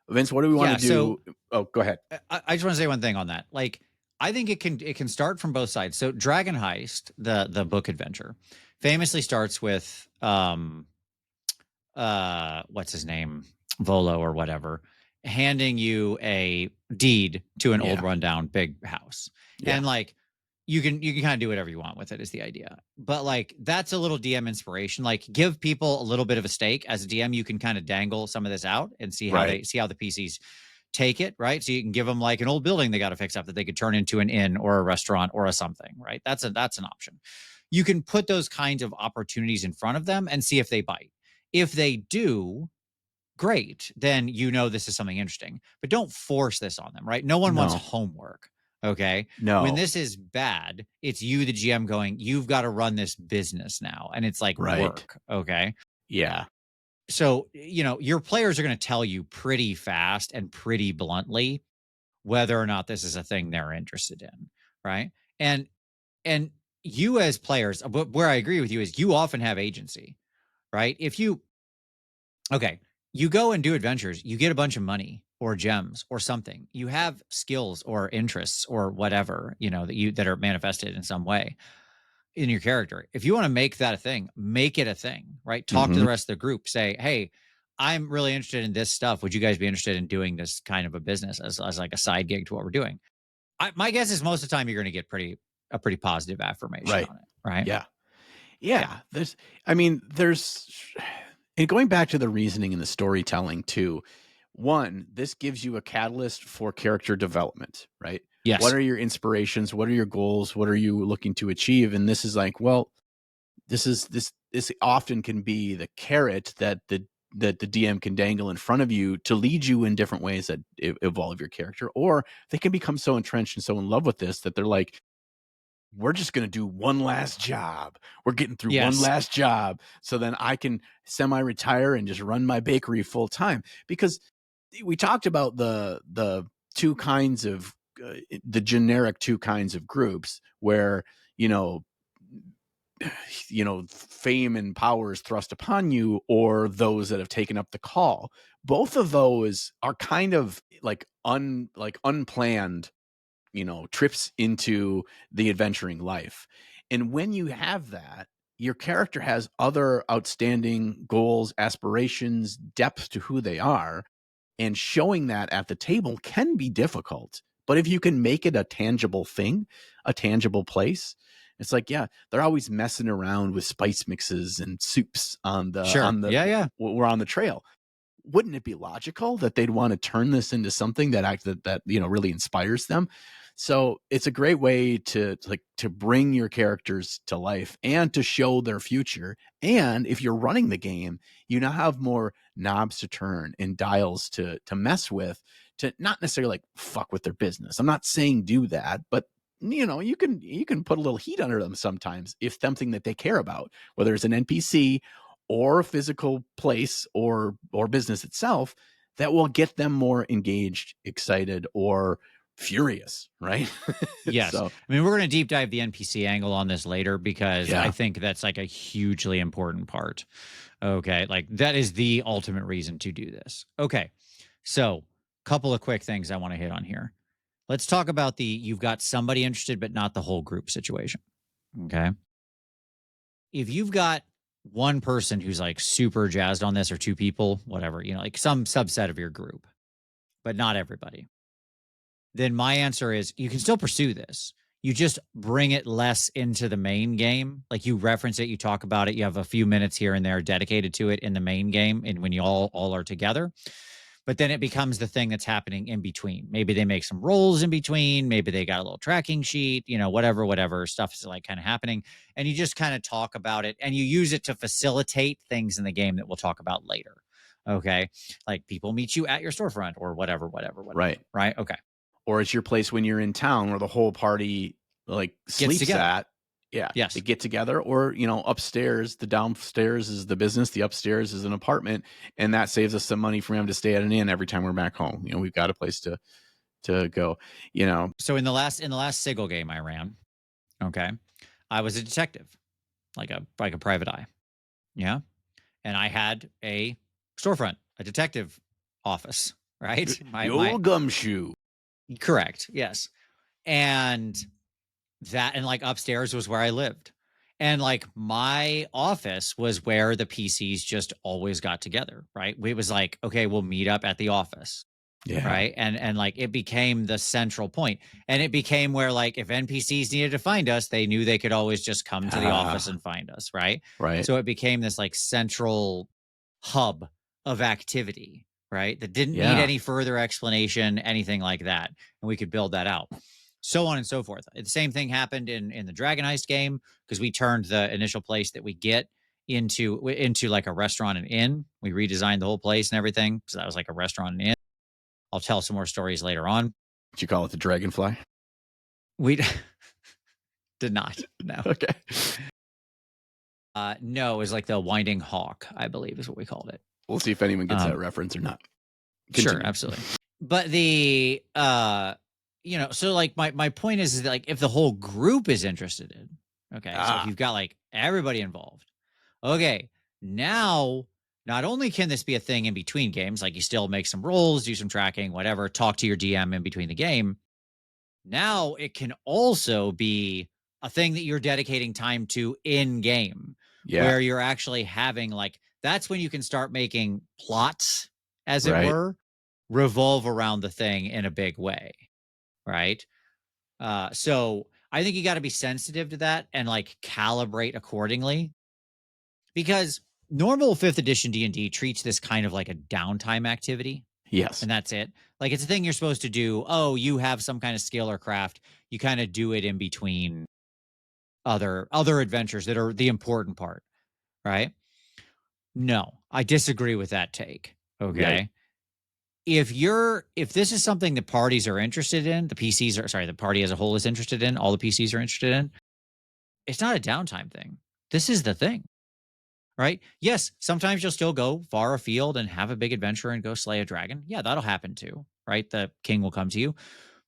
Vince, what do we want to Yeah. So do? Oh, go ahead. I just want to say one thing on that. Like, I think it can start from both sides. So Dragon Heist, the book adventure, famously starts with what's his name? Volo or whatever, handing you a deed to an old Yeah. rundown big house. Yeah. And like you can kind of do whatever you want with it is the idea. But like that's a little DM inspiration. Like give people a little bit of a stake. As a DM, you can kind of dangle some of this out and see how Right. they see how the PCs take it, right? So you can give them like an old building they got to fix up that they could turn into an inn or a restaurant or a something, right? That's an option. You can put those kinds of opportunities in front of them and see if they bite. If they do, great, then you know this is something interesting. But don't force this on them, right? No one wants No. homework. Okay. When No. this is bad, it's you, the GM, going, you've got to run this business now. And it's like Right. work. Okay. Yeah. So, your players are going to tell you pretty fast and pretty bluntly whether or not this is a thing they're interested in. Right. And, and you as players, but where I agree with you is you often have agency, right? Okay, you go and do adventures, you get a bunch of money or gems or something. You have skills or interests or whatever, that are manifested in some way in your character. If you want to make that a thing, make it a thing, right? Talk to Mm-hmm. the rest of the group. Say, hey, I'm really interested in this stuff. Would you guys be interested in doing this kind of a business as like a side gig to what we're doing? My guess is most of the time you're going to get a pretty positive affirmation Right. on it, right? Yeah. Yeah. Yeah. There's and going back to the reasoning and the storytelling too. One, this gives you a catalyst for character development, right? What Yes. are your inspirations? What are your goals? What are you looking to achieve? And this is like, well, this often can be the carrot that the DM can dangle in front of you to lead you in different ways that evolve your character, or they can become so entrenched and so in love with this that they're like, we're just going to do one last job. We're getting through one Yes. last job so then I can semi-retire and just run my bakery full time. Because we talked about the two kinds of the generic two kinds of groups where, you know, fame and power is thrust upon you, or those that have taken up the call. Both of those are kind of like unplanned, trips into the adventuring life. And when you have that, your character has other outstanding goals, aspirations, depth to who they are, and showing that at the table can be difficult. But if you can make it a tangible thing, a tangible place, it's like, yeah, they're always messing around with spice mixes and soups Sure. Yeah. Yeah. we're on the trail. Wouldn't it be logical that they'd want to turn this into something that really inspires them? So it's a great way to bring your characters to life and to show their future. And if you're running the game, you now have more knobs to turn and dials to mess with, to not necessarily like fuck with their business. I'm not saying do that, but you can put a little heat under them sometimes if something that they care about, whether it's an NPC or a physical place or business itself, that will get them more engaged, excited, or furious, right? Yes. So I mean, we're going to deep dive the NPC angle on this later because I yeah. think that's like a hugely important part. Okay. Like that is the ultimate reason to do this. Okay. So, couple of quick things I want to hit on here. Let's talk about the you've got somebody interested, but not the whole group situation. Okay. If you've got one person who's like super jazzed on this or two people, whatever, like some subset of your group, but not everybody, then my answer is you can still pursue this. You just bring it less into the main game. Like you reference it, you talk about it, you have a few minutes here and there dedicated to it in the main game and when you all are together. But then it becomes the thing that's happening in between. Maybe they make some rolls in between. Maybe they got a little tracking sheet, whatever stuff is like kind of happening. And you just kind of talk about it and you use it to facilitate things in the game that we'll talk about later. Okay. Like people meet you at your storefront or whatever. Right. Right. Okay. Or it's your place when you're in town where the whole party like Gets sleeps together. at. Yeah, they Yes. get together, or upstairs, the downstairs is the business, the upstairs is an apartment, and that saves us some money from having to stay at an inn every time we're back home. We've got a place to go. So in the last Sigil game I ran, okay, I was a detective, like a private eye. Yeah. And I had a storefront, a detective office, right? The My old gumshoe. correct, yes. And and like upstairs was where I lived. And like my office was where the PCs just always got together, right? It was like, okay, we'll meet up at the office, Yeah. right? And like it became the central point. And it became where like if NPCs needed to find us, they knew they could always just come to the office Ah, and find us, right? right. So it became this like central hub of activity, right? That didn't need Yeah. any further explanation, anything like that. And we could build that out. So on and so forth. The same thing happened in the Dragon Heist game because we turned the initial place that we get into like a restaurant and inn. We redesigned the whole place and everything. So that was like a restaurant and inn. I'll tell some more stories later on. What you call it, the dragonfly? We did not. No. Okay. No, it was like the Winding Hawk, I believe is what we called it. We'll see if anyone gets that Um, reference or not. sure, Continue. absolutely. But so like my point is that like if the whole group is interested in, okay, so if Ah, you've got like everybody involved, okay, now not only can this be a thing in between games, like you still make some rolls, do some tracking, whatever, talk to your DM in between the game. Now it can also be a thing that you're dedicating time to in game yeah. where you're actually having like that's when you can start making plots, as it Right. were, revolve around the thing in a big way, right? So I think you got to be sensitive to that and like calibrate accordingly because normal fifth edition D&D treats this kind of like a downtime activity Yes. and that's it. Like it's a thing you're supposed to do. Oh, you have some kind of skill or craft. You kind of do it in between other adventures that are the important part, right? No, I disagree with that take. Right. Okay. If this is something that parties are interested in, the PCs are sorry, the party as a whole is interested in, all the PCs are interested in, it's not a downtime thing. This is the thing, right? Yes, sometimes you'll still go far afield and have a big adventure and go slay a dragon. Yeah, that'll happen too, right? The king will come to you.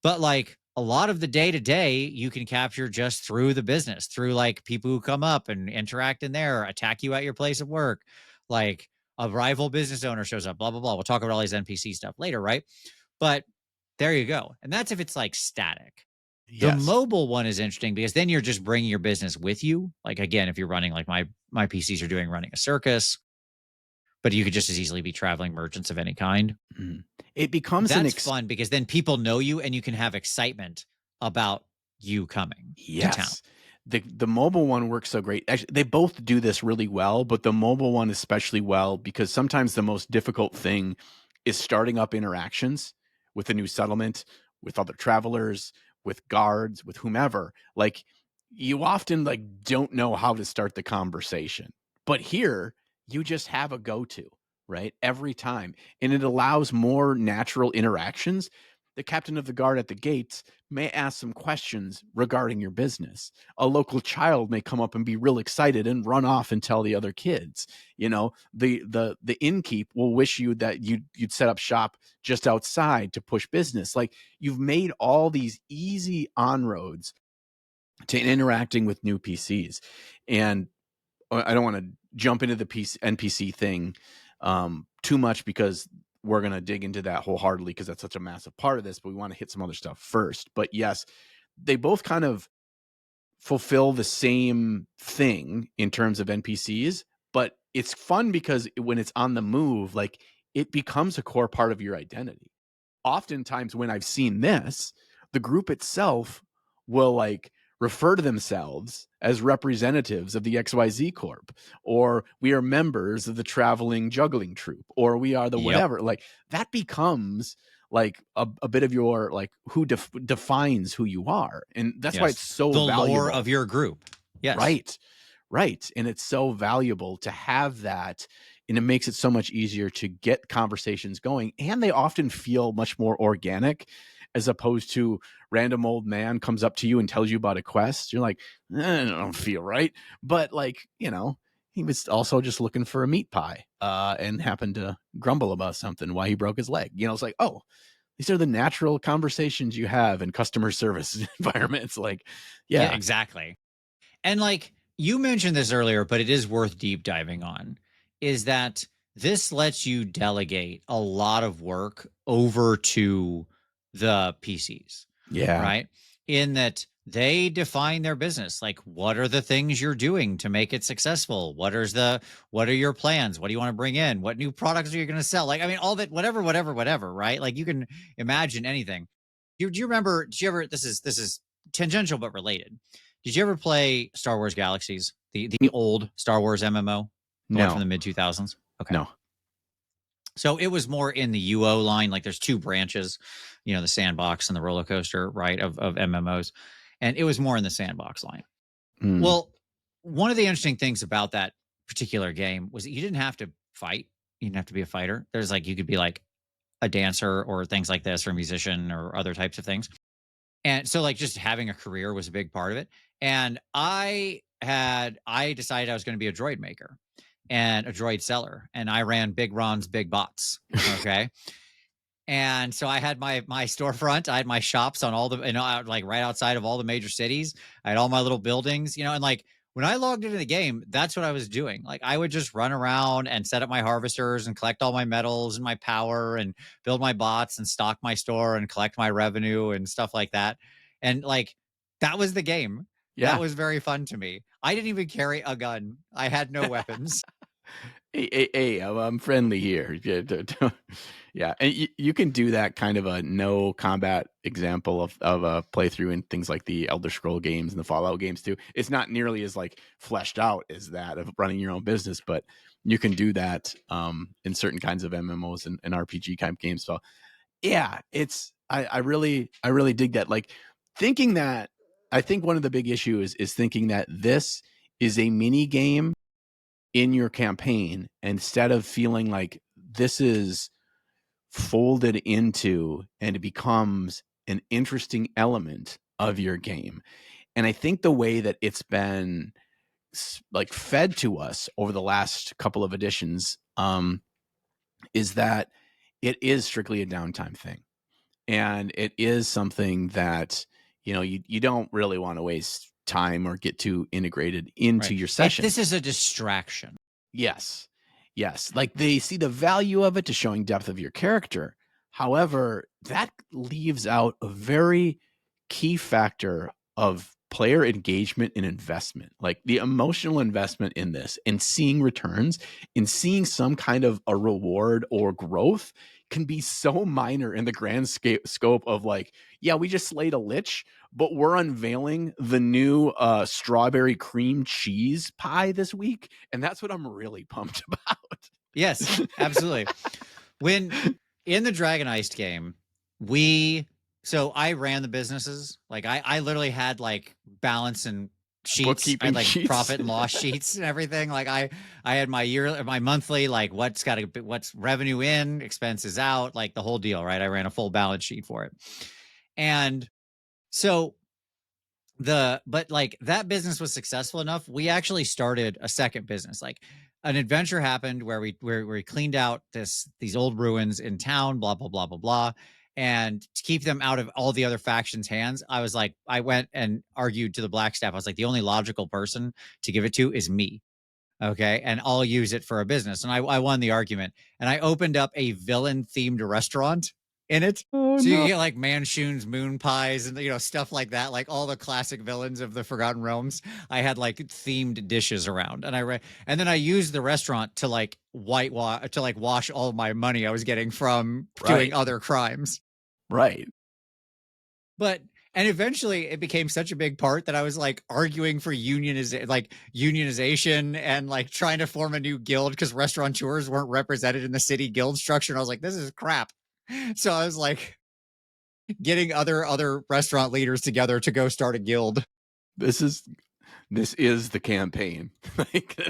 But like a lot of the day to day, you can capture just through the business, through like people who come up and interact in there, attack you at your place of work. Like a rival business owner shows up, blah, blah, blah. We'll talk about all these NPC stuff later, right? But there you go. And that's if it's like static. The Yes. mobile one is interesting because then you're just bringing your business with you. Like again, if you're running like my PCs are doing running a circus, but you could just as easily be traveling merchants of any kind. Mhm. It becomes an That's fun because then people know you and you can have excitement about you coming to town. Yes. The mobile one works so great. Actually, they both do this really well, but the mobile one especially well because sometimes the most difficult thing is starting up interactions with a new settlement, with other travelers, with guards, with whomever. Like you often like don't know how to start the conversation. But here, you just have a go-to, right? Every time. And it allows more natural interactions. The captain of the guard at the gates may ask some questions regarding your business. A local child may come up and be real excited and run off and tell the other kids. You know, the innkeep will wish you that you'd set up shop just outside to push business. Like you've made all these easy on-roads to interacting with new PCs. And I don't want to jump into the NPC thing too much because we're going to dig into that wholeheartedly because that's such a massive part of this, but we want to hit some other stuff first. But yes, they both kind of fulfill the same thing in terms of NPCs, but it's fun because when it's on the move, like it becomes a core part of your identity. Oftentimes when I've seen this, the group itself will like refer to themselves as representatives of the XYZ Corp, or we are members of the traveling juggling troupe, or we are the Yep. whatever. Like that becomes like a bit of your like who defines who you are. And that's why Yes. it's so The lore of valuable. your group. Yes. Right. Right. And it's so valuable to have that. And it makes it so much easier to get conversations going. And they often feel much more organic as opposed to random old man comes up to you and tells you about a quest. You're like, I don't feel right. But like, you know, he was also just looking for a meat pie and happened to grumble about something why he broke his leg. You know, it's like, oh, these are the natural conversations you have in customer service environments. Like, Yeah, yeah, exactly. And like you mentioned this earlier, but it is worth deep diving on is that this lets you delegate a lot of work over to the PCs, yeah, right? In that they define their business. Like, what are the things you're doing to make it successful? What are your plans? What do you want to bring in? What new products are you going to sell? Like, I mean, all that, whatever, right? Like, you can imagine anything. Do you remember? Did you ever? This is tangential but related. Did you ever play Star Wars Galaxies, the N- old Star Wars MMO, the one from no, the mid 2000s? Okay. no. So it was more in the UO line. Like there's two branches, the sandbox and the roller coaster, right, of MMOs. And it was more in the sandbox line. Mm, Well, one of the interesting things about that particular game was that you didn't have to fight. You didn't have to be a fighter. There's like, you could be like a dancer or things like this, or a musician or other types of things. And so like just having a career was a big part of it. And I decided I was going to be a droid maker and a droid seller. And I ran Big Ron's Big Bots. Okay. And so I had my storefront. I had my shops on all the, like right outside of all the major cities. I had all my little buildings, and like when I logged into the game, that's what I was doing. Like I would just run around and set up my harvesters and collect all my metals and my power and build my bots and stock my store and collect my revenue and stuff like that. And like that was the game. That yeah. was very fun to me. I didn't even carry a gun. I had no weapons. Hey, I'm friendly here. Yeah, yeah, and you can do that kind of a no combat example of a playthrough in things like the Elder Scroll games and the Fallout games too. It's not nearly as like fleshed out as that of running your own business, but you can do that in certain kinds of MMOs and RPG kind of games. So yeah, I really dig that. Like thinking that I think one of the big issues is thinking that this is a mini game in your campaign instead of feeling like this is folded into and it becomes an interesting element of your game. And I think the way that it's been like fed to us over the last couple of editions is that it is strictly a downtime thing. And it is something that, you don't really want to waste time or get too integrated into Right. your This sessions. is a distraction. Yes. Yes. Like they see the value of it to showing depth of your character. However, that leaves out a very key factor of player engagement and investment. Like the emotional investment in this and seeing returns and seeing some kind of a reward or growth can be so minor in the grand scope of like, yeah, we just slayed a lich, but we're unveiling the new strawberry cream cheese pie this week, and that's what I'm really pumped Yes, about. absolutely. When in the Dragon Iced game, we so I ran the businesses. Like I literally had like balance and sheets. I had Bookkeeping like sheets. profit and loss sheets and everything. Like I had my monthly, like what's revenue in, expenses out, like the whole deal, right? I ran a full balance sheet for it. And so but like that business was successful enough, we actually started a second business. Like an adventure happened where we cleaned out these old ruins in town, blah blah blah blah blah. And to keep them out of all the other factions hands, I went and argued to the blackstaff. I was like, the only logical person to give it to is me. Okay. And I'll use it for a business. And I won the argument. And I opened up a villain themed restaurant in it. Oh So you no. get like Manshoons, moon pies, and stuff like that, like all the classic villains of the Forgotten Realms. I had like themed dishes around, and then I used the restaurant to like whitewash to like wash all my money I was getting from doing Right. other crimes. Right. But and eventually it became such a big part that I was like arguing for unionization and like trying to form a new guild because restaurateurs weren't represented in the city guild structure. And I was like, this is crap. So I was like getting other restaurant leaders together to go start a guild. This is this is the campaign.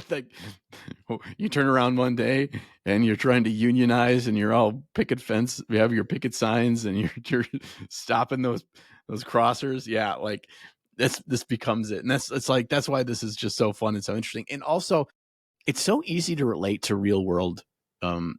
like you turn around one day and you're trying to unionize and you're all picket fence. You have your picket signs and you're stopping those crossers. Yeah, like this becomes it. And it's like that's why this is just so fun and so interesting. And also it's so easy to relate to real world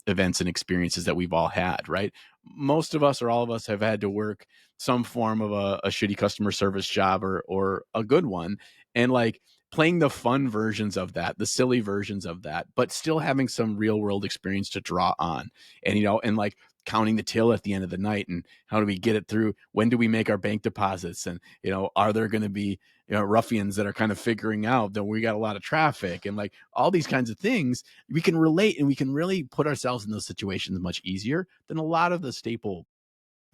events and experiences that we've all had, right? Most of us or all of us have had to work some form of a shitty customer service job or a good one. And like playing the fun versions of that, the silly versions of that, but still having some real world experience to draw on. And, and like counting the till at the end of the night and how do we get it through? When do we make our bank deposits? And, are there going to be, ruffians that are kind of figuring out that we got a lot of traffic and like all these kinds of things we can relate and we can really put ourselves in those situations much easier than a lot of the staple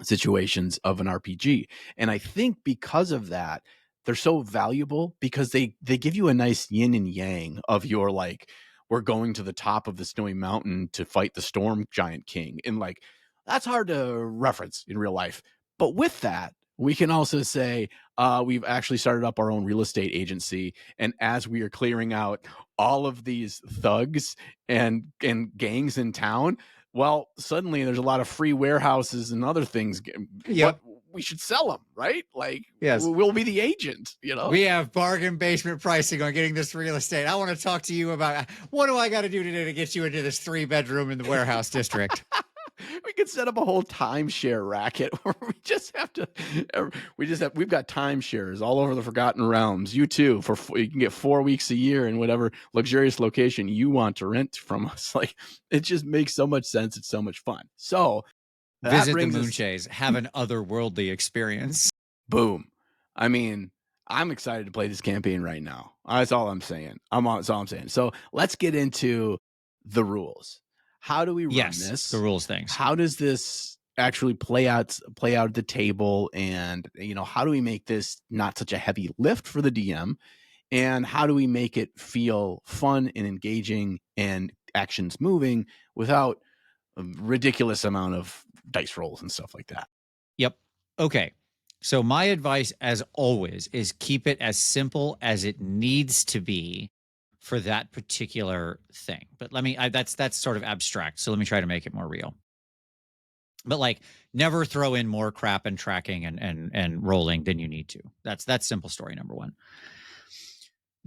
situations of an RPG. And I think because of that, they're so valuable because they give you a nice yin and yang of your like we're going to the top of the snowy mountain to fight the storm giant king. And like that's hard to reference in real life. But with that, we can also say we've actually started up our own real estate agency. And as we are clearing out all of these thugs and gangs in town, well, suddenly there's a lot of free warehouses and other things, but Yep. we should sell them, right? Like Yes. we'll be the agent. We have bargain basement pricing on getting this real estate. I want to talk to you about what do I got to do today to get you into this 3 bedroom in the warehouse district? We could set up a whole timeshare racket where we've got timeshares all over the Forgotten Realms. You too, you can get 4 weeks a year in whatever luxurious location you want to rent from us. Like it just makes so much sense. It's so much fun. So that Visit the brings us Moonchase, have an otherworldly experience. boom. I mean, I'm excited to play this campaign right now. That's all I'm saying. That's all I'm saying. So let's get into the rules. How do we run Yes, the this? rules things. How does this actually play out at the table? And how do we make this not such a heavy lift for the DM? And how do we make it feel fun and engaging and actions moving without a ridiculous amount of dice rolls and stuff like that? Yep. Okay. So my advice, as always, is keep it as simple as it needs to be for that particular thing. But that's sort of abstract. So let me try to make it more real. But like, never throw in more crap and tracking and rolling than you need to. That's simple story number one.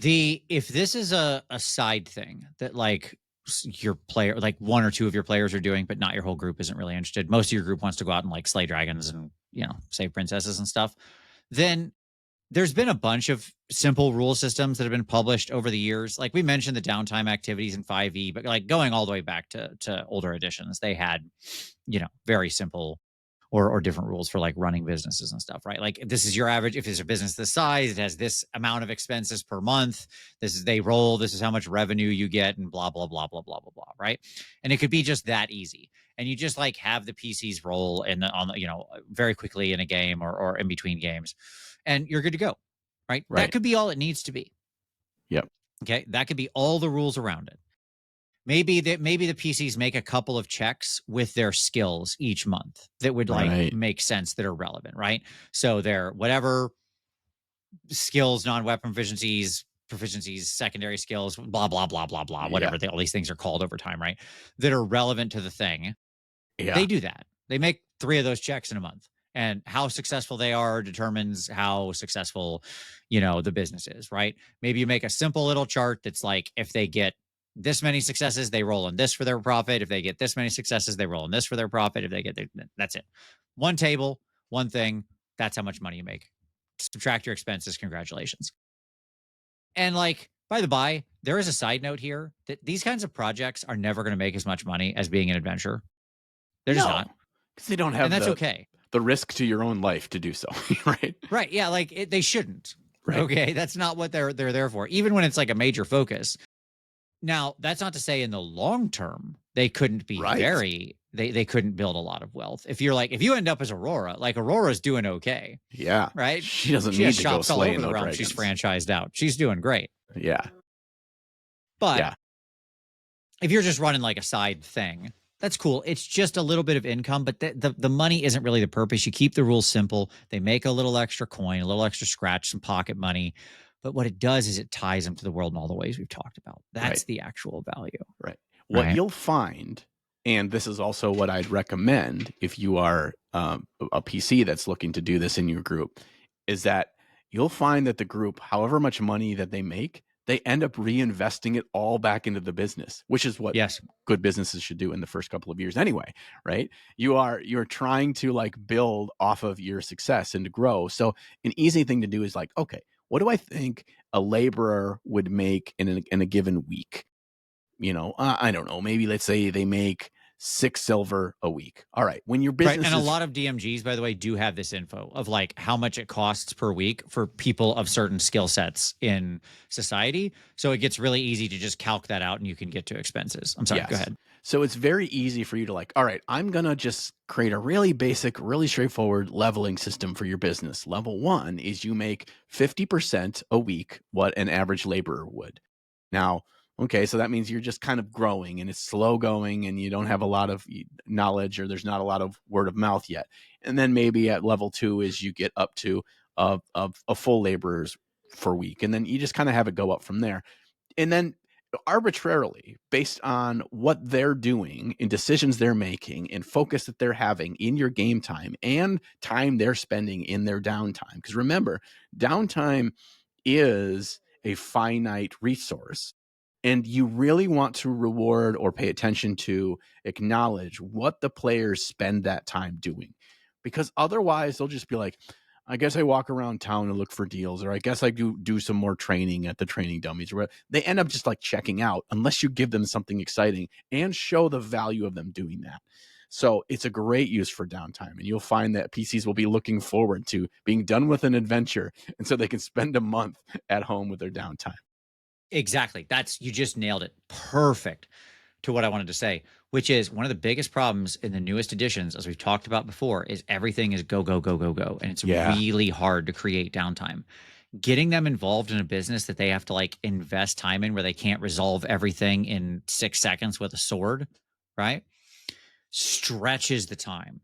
If this is a side thing that like your player, like one or two of your players are doing, but not your whole group isn't really interested. Most of your group wants to go out and like slay dragons and save princesses and stuff. Then there's been a bunch of simple rule systems that have been published over the years. Like we mentioned the downtime activities in 5e, but like going all the way back to older editions, they had, very simple or different rules for like running businesses and stuff, right? Like this is your average. If it's a business this size, it has this amount of expenses per month. They roll. This is how much revenue you get, and blah blah blah blah blah blah blah, right? And it could be just that easy, and you just like have the PCs roll very quickly in a game or in between games, and you're good to go, right? That Right. could be all it needs to be. Yep. Okay, that could be all the rules around it. Maybe the PCs make a couple of checks with their skills each month that would like Right. make sense, that are relevant, right? So their whatever skills, non-weapon proficiencies, secondary skills, blah blah blah blah blah, Yeah. whatever all these things are called over time, right? That are relevant to the thing. They Yeah. do that. They make 3 of those checks in a month. And how successful they are determines how successful, the business is, right? Maybe you make a simple little chart that's like, if they get this many successes, they roll in this for their profit. If they get this many successes, they roll in this for their profit. If they get, that's it. One table, one thing. That's how much money you make. Subtract your expenses. Congratulations. And like, by the by, there is a side note here that these kinds of projects are never going to make as much money as being an adventure. They're just No, not. because they don't And have that's the okay. the risk to your own life to do so. Right. Right. Yeah. Like they shouldn't. Right. Okay. That's not what they're there for, even when it's like a major focus. Now, that's not to say in the long term, they couldn't be Right. they couldn't build a lot of wealth. If you end up as Aurora, like Aurora's doing okay, Yeah. right? She doesn't She has need to go shops all over slaying the no realm. She's dragons. franchised out. She's doing great. Yeah. But Yeah. if you're just running like a side thing, that's cool. It's just a little bit of income, but the money isn't really the purpose. You keep the rules simple. They make a little extra coin, a little extra scratch, some pocket money. But what it does is it ties them to the world in all the ways we've talked about. Right. That's the actual value, Right. What right? you'll find, and this is also what I'd recommend if you are a PC that's looking to do this in your group, is that you'll find that the group, however much money that they make, they end up reinvesting it all back into the business, which is what Yes. good businesses should do in the first couple of years anyway, right? You're trying to like build off of your success and to grow. So an easy thing to do is like, okay, what do I think a laborer would make in a given week? I don't know, maybe let's say they make 6 silver a week. All right. When your Right. business And a is lot of DMGs, by the way, do have this info of like how much it costs per week for people of certain skill sets in society. So it gets really easy to just calc that out and you can get to expenses. I'm sorry. Go yes. ahead. So it's very easy for you to like, all right, I'm going to just create a really basic, really straightforward leveling system for your business. Level 1 is you make 50% a week what an average laborer would. Now, okay, so that means you're just kind of growing and it's slow going and you don't have a lot of knowledge or there's not a lot of word of mouth yet. And then maybe at level 2 is you get up to a full laborers for week. And then you just kind of have it go up from there. And then arbitrarily, based on what they're doing and decisions they're making and focus that they're having in your game time and time they're spending in their downtime. Because remember, downtime is a finite resource. And you really want to reward or pay attention to acknowledge what the players spend that time doing. Because otherwise, they'll just be like, I guess I walk around town and look for deals, or I guess I do some more training at the training dummies, or whatever. They end up just like checking out unless you give them something exciting and show the value of them doing that. So it's a great use for downtime. And you'll find that PCs will be looking forward to being done with an adventure. And so they can spend a month at home with their downtime. Exactly. You just nailed it. Perfect. to what I wanted to say, which is one of the biggest problems in the newest editions, as we've talked about before, is everything is go, go, go, go, go. And it's Yeah. really hard to create downtime. Getting them involved in a business that they have to like invest time in where they can't resolve everything in 6 seconds with a sword, right? Stretches the time,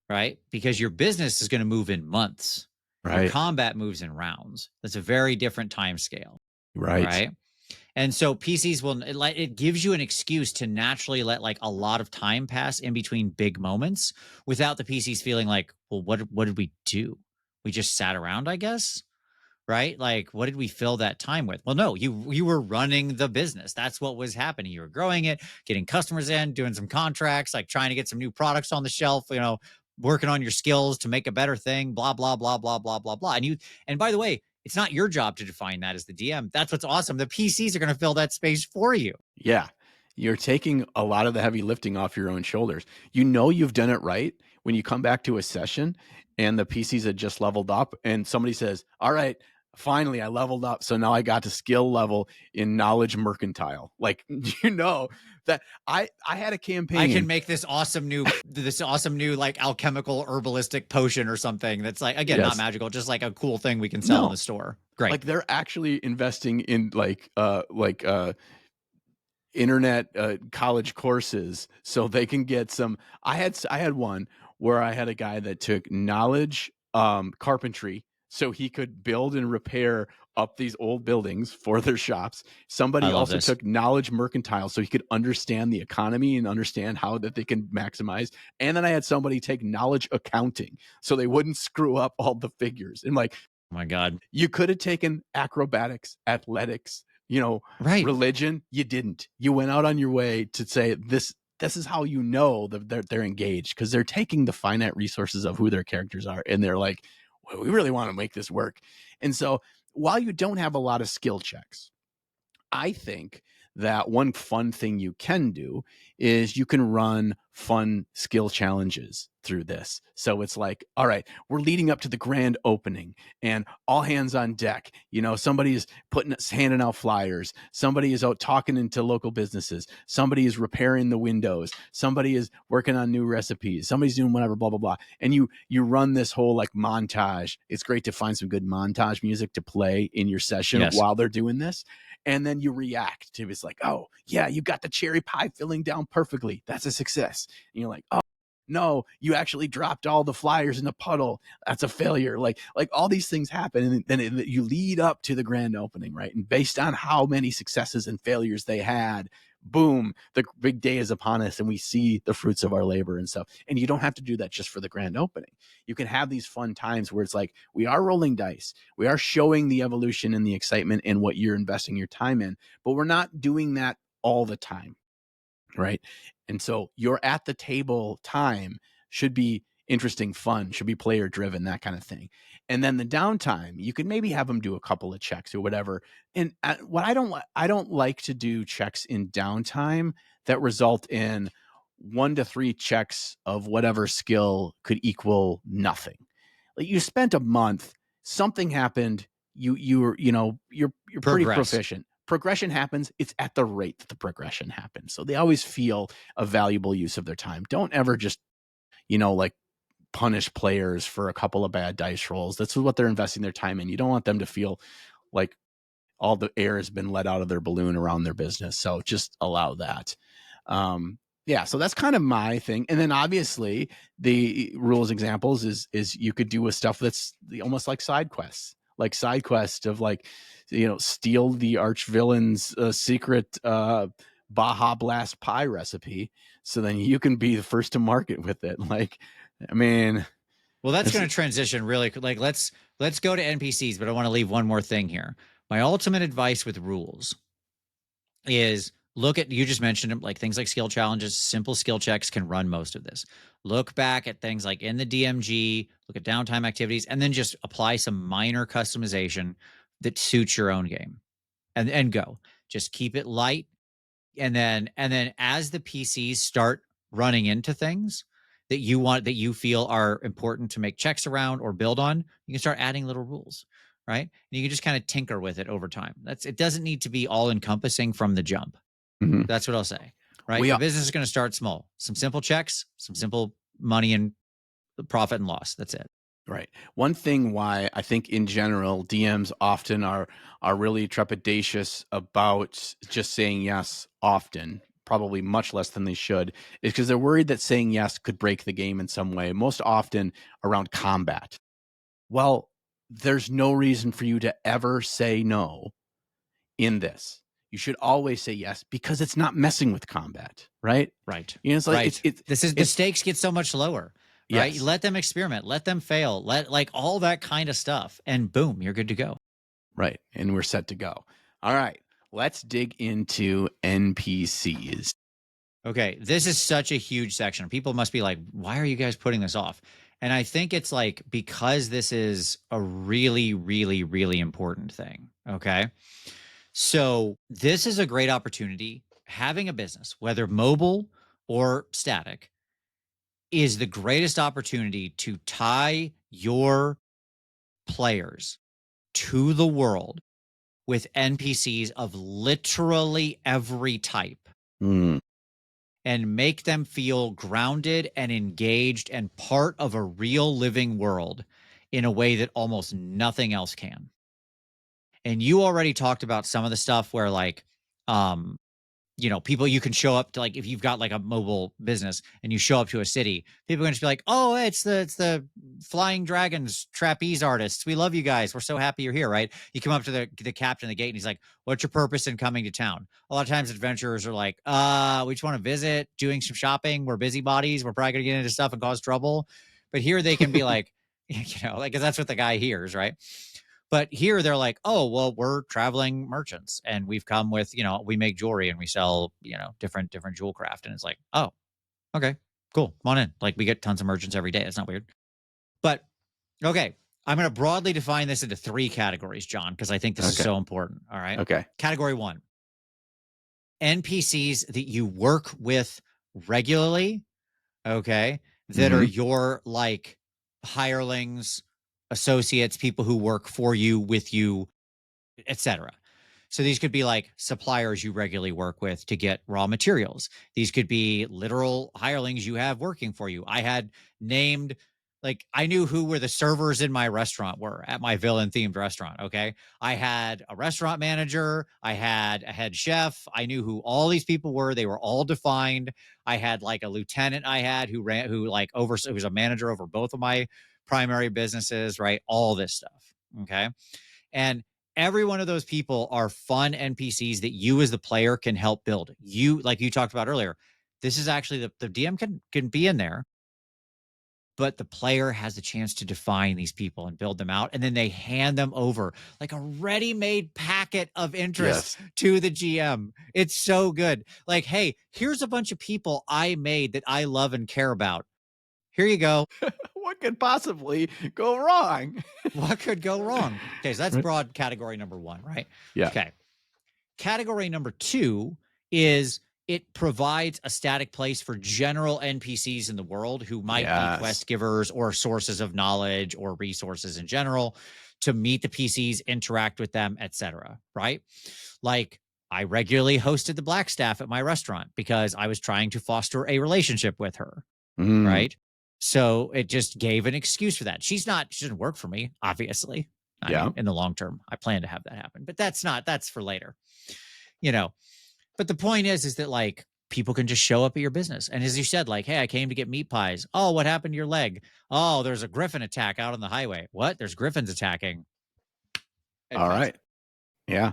right? Because your business is going to move in months. Your Right. combat moves in rounds. That's a very different time scale, Right. right? And so PCs will it gives you an excuse to naturally let like a lot of time pass in between big moments without the PCs feeling like, well, what did we do? We just sat around, I guess. Right? Like, what did we fill that time with? Well, no, you were running the business. That's what was happening. You were growing it, getting customers in, doing some contracts, like trying to get some new products on the shelf, working on your skills to make a better thing, blah, blah, blah, blah, blah, blah, blah. And by the way, it's not your job to define that as the DM. That's what's awesome. The PCs are going to fill that space for you. Yeah. You're taking a lot of the heavy lifting off your own shoulders. You know you've done it right when you come back to a session and the PCs had just leveled up and somebody says, "All right, finally I leveled up. So now I got to skill level in knowledge mercantile." Like you know that I had a I can campaign. make this awesome new like alchemical herbalistic potion or something that's like, again, not Yes. magical, just like a cool thing we can sell in No. the store. Great. Like they're actually investing in internet college courses so they can get some. I had one where I had a guy that took knowledge carpentry so he could build and repair up these old buildings for their shops. I Somebody love also this. took knowledge mercantile so he could understand the economy and understand how that they can maximize. And then I had somebody take knowledge accounting so they wouldn't screw up all the figures. And like Oh my God. you could have taken acrobatics, athletics, Right. religion. You didn't. You went out on your way to say this is how you know that they're engaged because they're taking the finite resources of who their characters are and they're like, well, we really want to make this work. And so while you don't have a lot of skill checks, I think that one fun thing you can do is you can run fun skill challenges through this. So it's like, all right, we're leading up to the grand opening and all hands on deck. Somebody is handing out flyers. Somebody is out talking into local businesses. Somebody is repairing the windows. Somebody is working on new recipes. Somebody's doing whatever, blah, blah, blah. And you run this whole like montage. It's great to find some good montage music to play in your session Yes. while they're doing this. And then you react to it's like, oh yeah, you got the cherry pie filling down perfectly. That's a success. And you're like, oh no, you actually dropped all the flyers in the puddle. That's a failure. Like all these things happen, and then you lead up to the grand opening, right? And based on how many successes and failures they had, boom, the big day is upon us, and we see the fruits of our labor and stuff. And you don't have to do that just for the grand opening. You can have these fun times where it's like we are rolling dice, we are showing the evolution and the excitement and what you're investing your time in, but we're not doing that all the time, right? And so your at the table time should be interesting, fun, should be player driven, that kind of thing. And then the downtime, you could maybe have them do a couple of checks or whatever. And what I don't like to do checks in downtime that result in 1 to 3 checks of whatever skill could equal nothing. Like you spent a month, something happened, you're pretty Progress. proficient. Progression happens, it's at the rate that the progression happens. So they always feel a valuable use of their time. Don't ever just, like punish players for a couple of bad dice rolls. That's what they're investing their time in. You don't want them to feel like all the air has been let out of their balloon around their business. So just allow that. Yeah, so that's kind of my thing. And then obviously the rules examples is you could do with stuff that's almost like side quests, like side quest of like, steal the arch villain's secret Baja Blast pie recipe. So then you can be the first to market with it. Like, I mean, Well, that's going to transition really. Like, let's go to NPCs, but I want to leave one more thing here. My ultimate advice with rules is you just mentioned them, like things like skill challenges, simple skill checks can run most of this. Look back at things like in the DMG, look at downtime activities, and then just apply some minor customization that suits your own game and go. Just keep it light. And then as the PCs start running into things that you feel are important to make checks around or build on, you can start adding little rules, right? And you can just kind of tinker with it over time. It doesn't need to be all encompassing from the jump. mhm. That's what I'll say. right? We The are business is going to start small, some simple checks, some simple money and profit and loss. That's it. right. One thing why I think in general DMs often are really trepidatious about just saying yes often, probably much less than they should, is because they're worried that saying yes could break the game in some way, most often around combat. Well, there's no reason for you to ever say no in this. You should always say yes because it's not messing with combat, right? Right. You know, it's like Right. This is the it's stakes get so much lower, right? You yes, let them experiment, let them fail, let like all that kind of stuff, and boom, you're good to go. right. And we're set to go. All right. Let's dig into NPCs. Okay, this is such a huge section. People must be like, why are you guys putting this off? And I think it's like because this is a really, really, really important thing. Okay. So this is a great opportunity. Having a business, whether mobile or static, is the greatest opportunity to tie your players to the world with NPCs of literally every type Mm, and make them feel grounded and engaged and part of a real living world in a way that almost nothing else can. And you already talked about some of the stuff where like um people you can show up to, like if you've got like a mobile business and you show up to a city, people are going to be like, "Oh, it's the Flying Dragons trapeze artists. We love you guys. We're so happy you're here." Right? You come up to the captain of the gate and he's like, "What's your purpose in coming to town?" A lot of times adventurers are like, we just want to visit, doing some shopping. We're busybodies. We're probably going to get into stuff and cause trouble." But here they can be like, like, because that's what the guy hears, right? But here they're like, "Oh, well, we're traveling merchants and we've come with, we make jewelry and we sell, different jewel craft." And it's like, "Oh, okay, cool. Come on in." Like we get tons of merchants every day. It's not weird. But okay, I'm going to broadly define this into three categories, John, because I think this is okay. so important. All right. Okay. Category one, NPCs that you work with regularly, okay, that are Hmm. your like hirelings, associates, people who work for you, with you, etc. So these could be like suppliers you regularly work with to get raw materials. These could be literal hirelings you have working for you. I had named, like, I knew who were the servers in my restaurant were at my villain themed restaurant. Okay. I had a restaurant manager. I had a head chef. I knew who all these people were. They were all defined. I had like a lieutenant I had who like who was a manager over both of my primary businesses, right? All this stuff. Okay. And every one of those people are fun NPCs that you as the player can help build. You, like you talked about earlier, this is actually the DM can be in there, but the player has the chance to define these people and build them out. And then they hand them over like a ready-made packet of interest Yes. to the GM. It's so good. Like, hey, here's a bunch of people I made that I love and care about. Here you go. What could possibly go wrong? What could go wrong? Okay, so that's Right. broad category number one, right? Yeah. Okay. Category number two is it provides a static place for general NPCs in the world who might be Yes. quest givers or sources of knowledge or resources in general to meet the PCs, interact with them, etc. Right? Like I regularly hosted the Black Staff at my restaurant because I was trying to foster a relationship with her. Mm, Right? So it just gave an excuse for that. She doesn't work for me, obviously. I yeah. mean, in the long term, I plan to have that happen, but that's for later, you know. But the point is that like people can just show up at your business. And as you said, like, "Hey, I came to get meat pies." "Oh, what happened to your leg?" "Oh, there's a griffin attack out on the highway." "What? There's griffins attacking?" All Adventure. right. Yeah.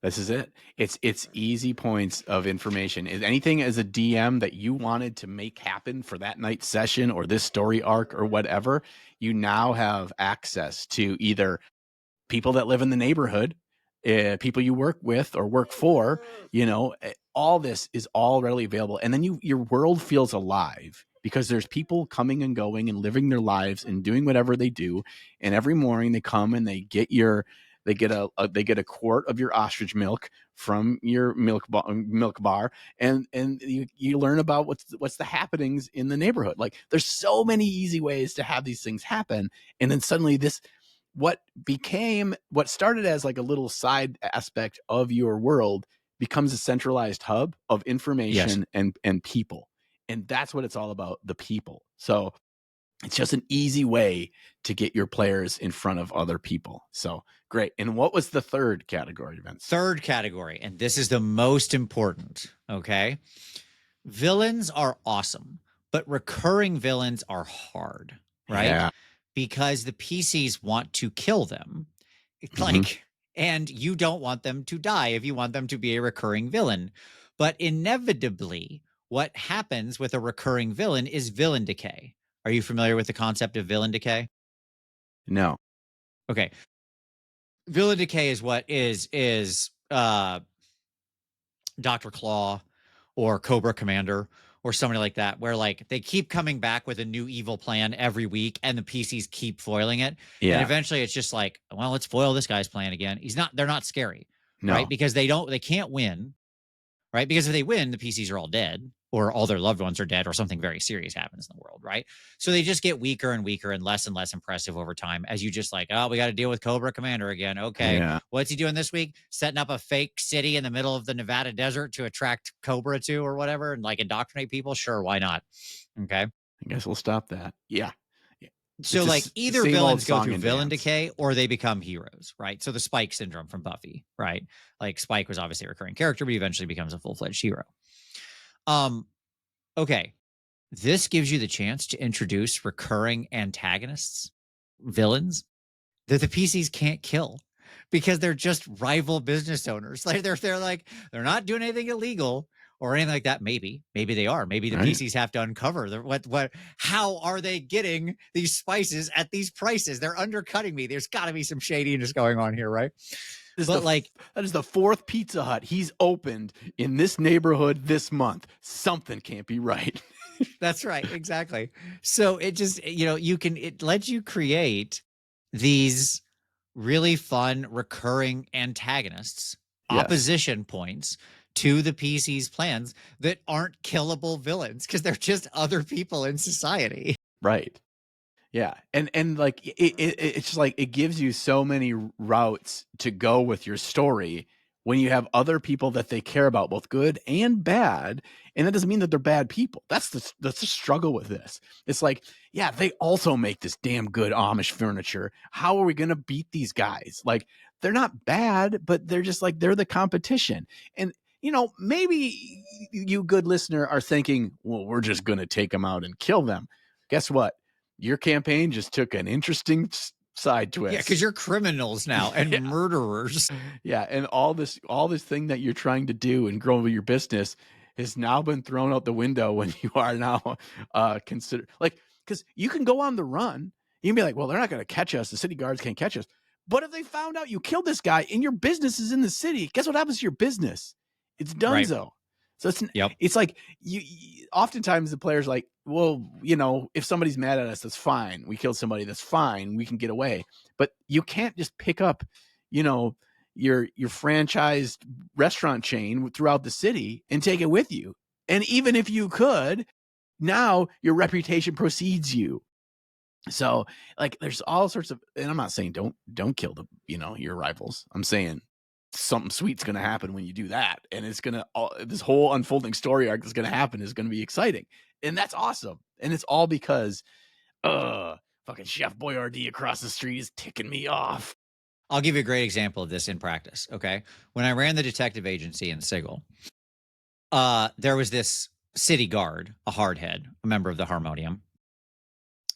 This is it. It's easy points of information. Is anything as a DM that you wanted to make happen for that night session or this story arc or whatever, you now have access to either people that live in the neighborhood, people you work with or work for, all this is all readily available. And then your world feels alive because there's people coming and going and living their lives and doing whatever they do. And every morning they come and they get a quart of your ostrich milk from your milk bar, and you learn about what's the happenings in the neighborhood. Like there's so many easy ways to have these things happen, and then suddenly this what started as like a little side aspect of your world becomes a centralized hub of Yes. information and people. And that's what it's all about, the people. So it's just an easy way to get your players in front of other people. So great. And what was the third category, Vince? Third category, and this is the most important. Okay. Villains are awesome, but recurring villains are hard, right? Yeah. Because the PCs want to kill them. Hmm. Like, and you don't want them to die if you want them to be a recurring villain. But inevitably, what happens with a recurring villain is villain decay. Are you familiar with the concept of villain decay? No. Okay. Villain decay is what is Dr. Claw or Cobra Commander or somebody like that, where like they keep coming back with a new evil plan every week and the PCs keep foiling it. And Yeah. eventually it's just like, well, let's foil this guy's plan again. They're not scary, right? No. Because they can't win, right? Because if they win, the PCs are all dead or all their loved ones are dead or something very serious happens in the world, right? So they just get weaker and weaker and less impressive over time as you just like, oh, we got to deal with Cobra Commander again. Okay. Yeah. What's he doing this week? Setting up a fake city in the middle of the Nevada desert to attract Cobra to or whatever and like indoctrinate people? Sure, why not? Okay. I guess we'll stop that. Yeah. Yeah. So It's like the either same old villains go song through and villain dance. decay or they become heroes, right? So the Spike syndrome from Buffy, right? Like Spike was obviously a recurring character, but he eventually becomes a full-fledged hero. Um, okay. This gives you the chance to introduce recurring antagonists, villains that the PCs can't kill because they're just rival business owners. Like they're like they're not doing anything illegal or anything like that. Maybe they are. Maybe the Right. PCs have to uncover what how are they getting these spices at these prices? They're undercutting me. There's got to be some shadiness going on here, right? But like That is the fourth Pizza Hut he's opened in this neighborhood this month. Something can't be right. that's right, exactly. So it just it lets you create these really fun recurring antagonists, Yes. opposition points to the PC's plans that aren't killable villains because they're just other people in society. Right. Yeah, and like it's just like it gives you so many routes to go with your story when you have other people that they care about, both good and bad. And that doesn't mean that they're bad people. That's the struggle with this. It's like, yeah, they also make this damn good Amish furniture. How are we gonna beat these guys? Like they're not bad, but they're just like they're the competition. And maybe you good listener are thinking, well, we're just gonna take them out and kill them. Guess what? Your campaign just took an interesting side Yeah, because twist. you're criminals now and Yeah. murderers. Yeah, and all this thing that you're trying to do and grow your business has now been thrown out the window when you are now consider like because you can go on the run. You can be like, well, they're not going to catch us. The city guards can't catch us. But if they found out you killed this guy and your business is in the city, guess what happens to your business? It's Right. donezo. So Yep. it's like oftentimes the player's like, well, if somebody's mad at us, that's fine. We killed somebody, that's fine. We can get away. But you can't just pick up, you know, your franchised restaurant chain throughout the city and take it with you. And even if you could, now your reputation precedes you. So like there's all sorts of, and I'm not saying don't kill your rivals. I'm saying something sweet's going to happen when you do that, and it's going to this whole unfolding story arc that's going to happen is going to be exciting. And that's awesome. And it's all because fucking Chef Boyardee across the street is ticking me off. I'll give you a great example of this in practice. Okay. When I ran the detective agency in Sigil, there was this city guard, a hardhead, a member of the Harmonium,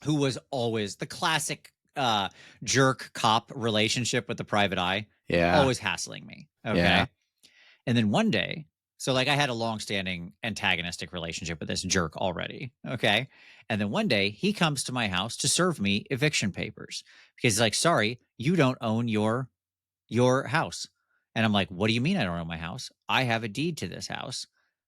who was always the classic jerk cop relationship with the private eye, Yeah. always hassling me. Yeah. Okay. And then one day, so like I had a long-standing antagonistic relationship with this jerk already. Okay. And then one day he comes to my house to serve me eviction papers because he's like, sorry, you don't own your house. And I'm like, what do you mean I don't own my house? I have a deed to this house.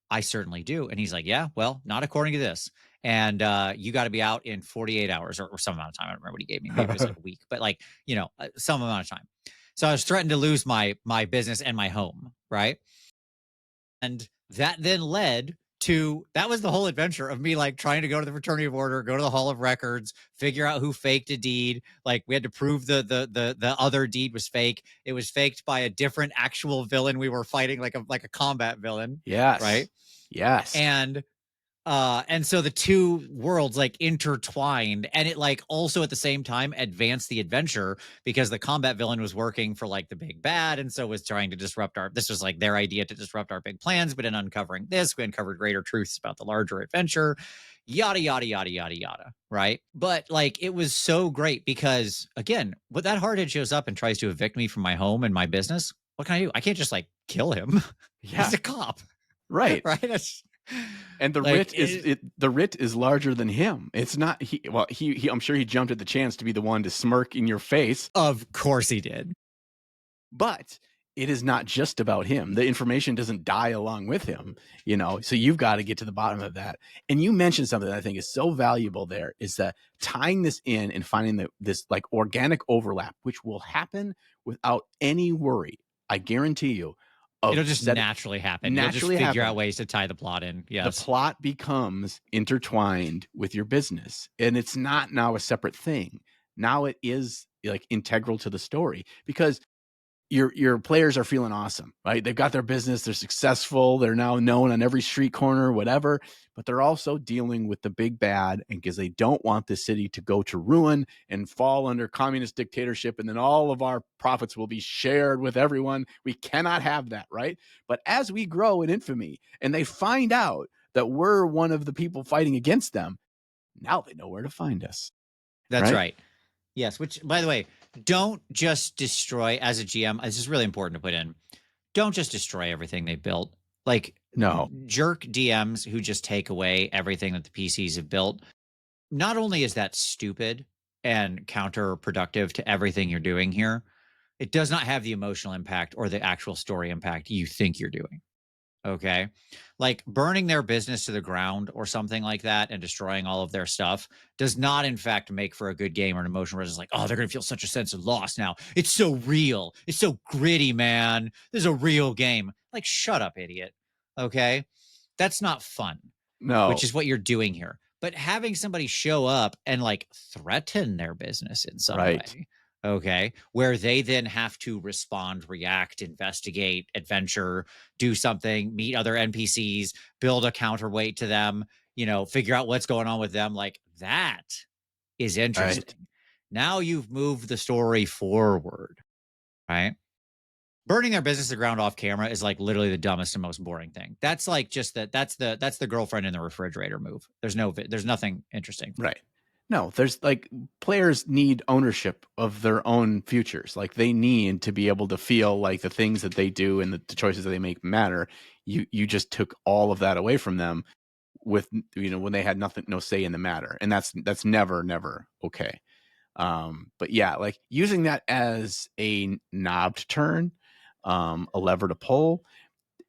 I certainly do. And he's like, yeah, well, not according to this. And you got to be out in 48 hours or some amount of time. I don't remember what he gave me. Maybe it was like a week, but like, some amount of time. So I was threatened to lose my business and my home, right? And that then led that was the whole adventure of me like trying to go to the fraternity of order, go to the hall of records, figure out who faked a deed. Like we had to prove the other deed was fake. It was faked by a different actual villain we were fighting, like a combat villain, Yes. right? Yes. And so the two worlds like intertwined, and it like also at the same time advanced the adventure because the combat villain was working for like the big bad, and so was trying to disrupt our, this was like their idea to disrupt our big plans. But in uncovering this, we uncovered greater truths about the larger adventure, yada yada yada yada yada, right? But like it was so great because again, when that hardhead shows up and tries to evict me from my home and my business, what can I do? I can't just like kill him. He's Yeah. a cop. Right. Right? That's And like the writ is larger than him. It's not he I'm sure he jumped at the chance to be the one to smirk in your face, of course he did. but it is not just about him. The information doesn't die along with him, you know. So you've got to get to the bottom of that. And you mentioned something that I think is so valuable there is that tying this in and finding this like organic overlap, which will happen without any worry. I guarantee you It'll of just naturally happen. You'll just naturally figure out happen. ways to tie the plot in. The Yes. plot becomes intertwined with your business, and it's not now a separate thing. Now it is like integral to the story because your players are feeling awesome, right? They've got their business, they're successful, they're now known on every street corner, whatever, but they're also dealing with the big bad, and because they don't want the city to go to ruin and fall under communist dictatorship, and then all of our profits will be shared with everyone. We cannot have that, right? But as we grow in infamy and they find out that we're one of the people fighting against them, now they know where to find us, That's right? right. Yes. Which, by the way, don't just destroy as a GM. This is really important to put in. Don't just destroy everything they built. Like No, jerk DMs who just take away everything that the PCs have built. Not only is that stupid and counterproductive to everything you're doing here, it does not have the emotional impact or the actual story impact you think you're doing. Okay. Like burning their business to the ground or something like that and destroying all of their stuff does not, in fact, make for a good game or an emotional resonance. Like, oh, they're going to feel such a sense of loss now. It's so real. It's so gritty, man. This is a real game. Like, shut up, idiot. Okay. That's not fun, which no, is what you're doing here. But having somebody show up and like threaten their business in some right, way, okay, where they then have to respond, react, investigate, adventure, do something, meet other NPCs, build a counterweight to them, figure out what's going on with them, like that is right. interesting. Now you've moved the story forward, right? Burning their business to the ground off camera is like literally the dumbest and most boring thing. That's like just that's the girlfriend in the refrigerator move. There's nothing interesting. Right. No, there's like players need ownership of their own futures. Like they need to be able to feel like the things that they do and the choices that they make matter. You just took all of that away from them with when they had nothing, no say in the matter, and that's never okay. But yeah, like using that as a knob to turn, a lever to pull,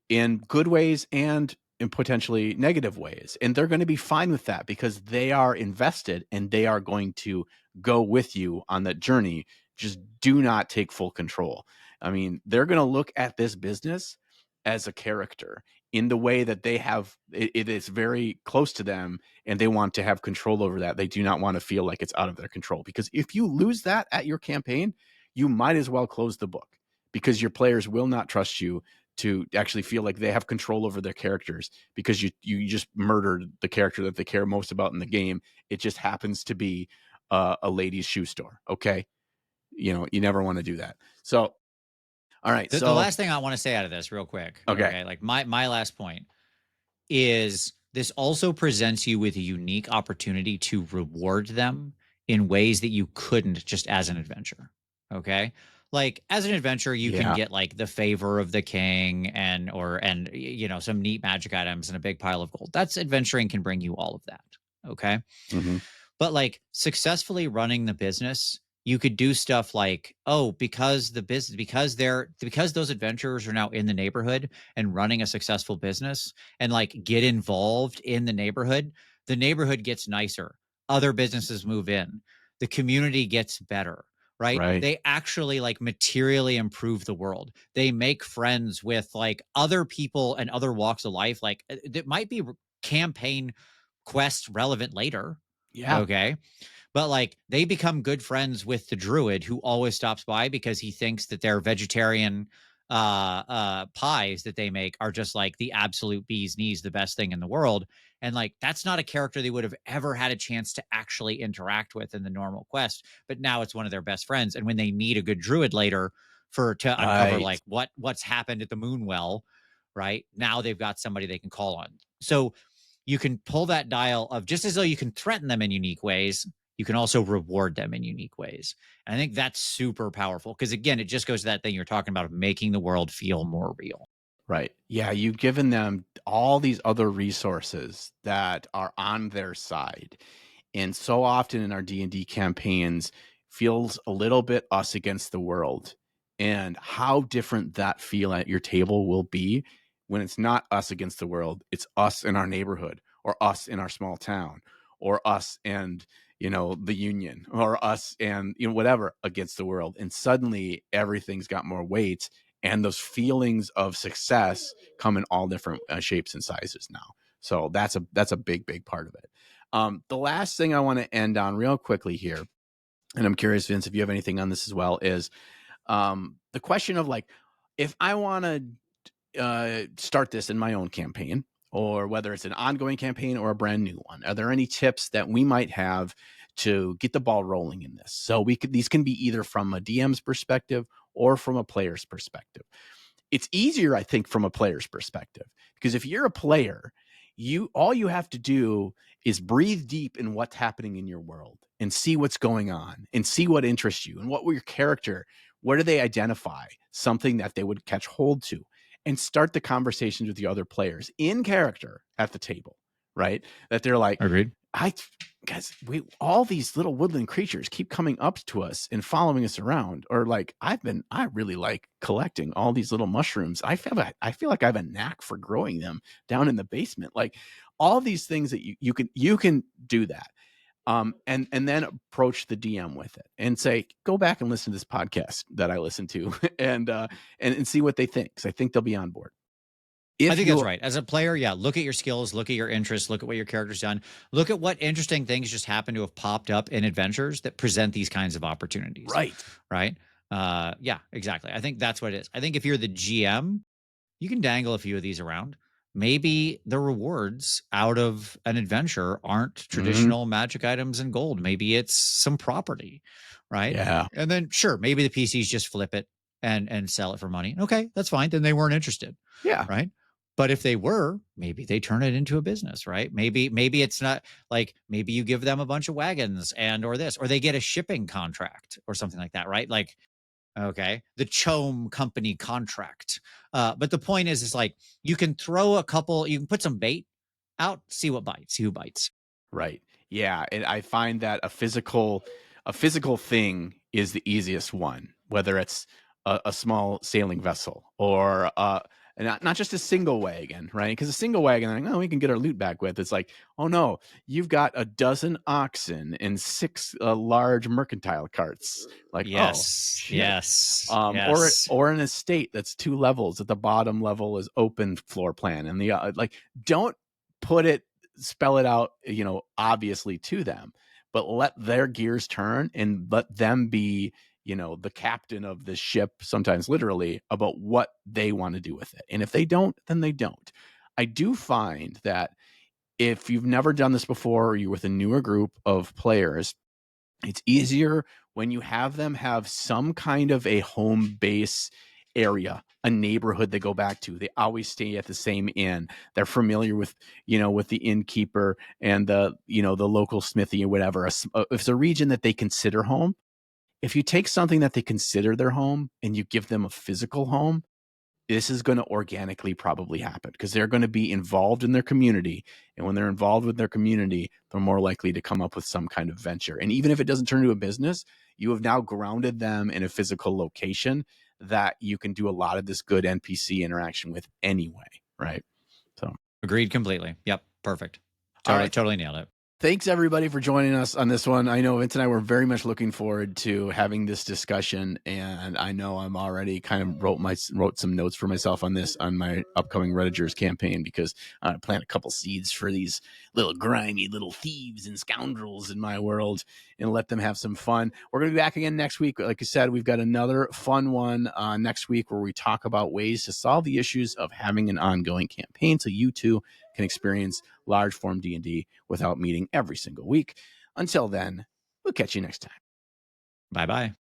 in good ways and in potentially negative ways. And they're going to be fine with that because they are invested and they are going to go with you on that journey. Just do not take full control. I mean, they're going to look at this business as a character in the way that they have it is very close to them and they want to have control over that. They do not want to feel like it's out of their control because if you lose that at your campaign, you might as well close the book because your players will not trust you to actually feel like they have control over their characters because you just murdered the character that they care most about in the game. It just happens to be a ladies' shoe store. Okay, you never want to do that. So, all right. The So, last thing I want to say out of this, real quick, okay, okay, like my last point is this also presents you with a unique opportunity to reward them in ways that you couldn't just as an adventure. Okay. Like as an adventure, you can yeah, get like the favor of the king and some neat magic items and a big pile of gold. That's adventuring can bring you all of that. Okay. hmm, But like successfully running the business, you could do stuff like, oh, because the business, because those adventurers are now in the neighborhood and running a successful business and like get involved in the neighborhood gets nicer. Other businesses move in. The community gets better, right? right, They actually like materially improve the world. They make friends with like other people and other walks of life. Like it might be campaign quest relevant later. Yeah. Okay. But like they become good friends with the druid who always stops by because he thinks that their vegetarian pies that they make are just like the absolute bee's knees, the best thing in the world. And like that's not a character they would have ever had a chance to actually interact with in the normal quest. But now it's one of their best friends. And when they meet a good druid later for to uncover Right. like what's happened at the Moonwell, right? Now they've got somebody they can call on. So you can pull that dial of just as though you can threaten them in unique ways, you can also reward them in unique ways. And I think that's super powerful because, again, it just goes to that thing you're talking about of making the world feel more real. Right. Yeah, you've given them all these other resources that are on their side. And so often in our D&D campaigns feels a little bit us against the world. And how different that feel at your table will be when it's not us against the world, it's us in our neighborhood or us in our small town or us and the union or us and whatever against the world. And suddenly everything's got more weight, and those feelings of success come in all different shapes and sizes now. So that's a big part of it. The last thing I want to end on real quickly here, and I'm curious, Vince, if you have anything on this as well, is the question of like, if I want to start this in my own campaign, or whether it's an ongoing campaign or a brand new one, are there any tips that we might have to get the ball rolling in this? So these can be either from a DM's perspective or from a player's perspective. It's easier, I think, from a player's perspective, because if you're a player, all you have to do is breathe deep in what's happening in your world and see what's going on and see what interests you and what will your character, where do they identify something that they would catch hold to, and start the conversations with the other players in character at the table, right? That they're like, Agreed. guys, all these little woodland creatures keep coming up to us and following us around. Or like, I really like collecting all these little mushrooms. I feel like I have a knack for growing them down in the basement. Like all these things that you can do that. And then approach the DM with it and say, go back and listen to this podcast that I listened to and see what they think. Cause I think they'll be on board. I If think that's you right. As a player, yeah, look at your skills, look at your interests, look at what your character's done, look at what interesting things just happen to have popped up in adventures that present these kinds of opportunities. right. Right. Yeah, exactly. I think that's what it is. I think if you're the GM, you can dangle a few of these around. Maybe the rewards out of an adventure aren't Mm-hmm. traditional magic items and gold. Maybe it's some property, right? Yeah. And then sure, maybe the PCs just flip it and sell it for money. Okay, that's fine. Then they weren't interested, Yeah. right? But if they were, maybe they turn it into a business, right? Maybe it's not like maybe you give them a bunch of wagons and or this, or they get a shipping contract or something like that, right? Like okay. The Chome company contract. But the point is like you can throw a couple, you can put some bait out, see what bites, see who bites. Right. Yeah, and I find that a physical thing is the easiest one, whether it's a small sailing vessel or not just a single wagon, right? Because a single wagon, like, oh, we can get our loot back with. It's like, oh no, you've got a dozen oxen and six large mercantile carts. Like, oh Yes. shit. Yes. Or Yes. an estate that's two levels. At the bottom level is open floor plan, and the like. Don't put it spell it out, obviously to them, but let their gears turn and let them be, the captain of the ship, sometimes literally, about what they want to do with it. And if they don't, then they don't. I do find that if you've never done this before, or you're with a newer group of players, it's easier when you have them have some kind of a home base area, a neighborhood they go back to. They always stay at the same inn. They're familiar with, with the innkeeper and the local smithy or whatever. If it's a region that they consider home, if you take something that they consider their home and you give them a physical home, this is going to organically probably happen because they're going to be involved in their community. And when they're involved with their community, they're more likely to come up with some kind of venture. And even if it doesn't turn into a business, you have now grounded them in a physical location that you can do a lot of this good NPC interaction with anyway. Right. So, Agreed completely. Yep. Perfect. all Totally, right. totally nailed it. Thanks everybody for joining us on this one. I know Vince and I were very much looking forward to having this discussion, and I know I'm already kind of wrote some notes for myself on this on my upcoming Ruttigers campaign because I plant a couple seeds for these little grimy little thieves and scoundrels in my world and let them have some fun. We're going to be back again next week. Like I said, we've got another fun one next week where we talk about ways to solve the issues of having an ongoing campaign, so you too can experience large form D&D without meeting every single week. Until then, we'll catch you next time. Bye bye.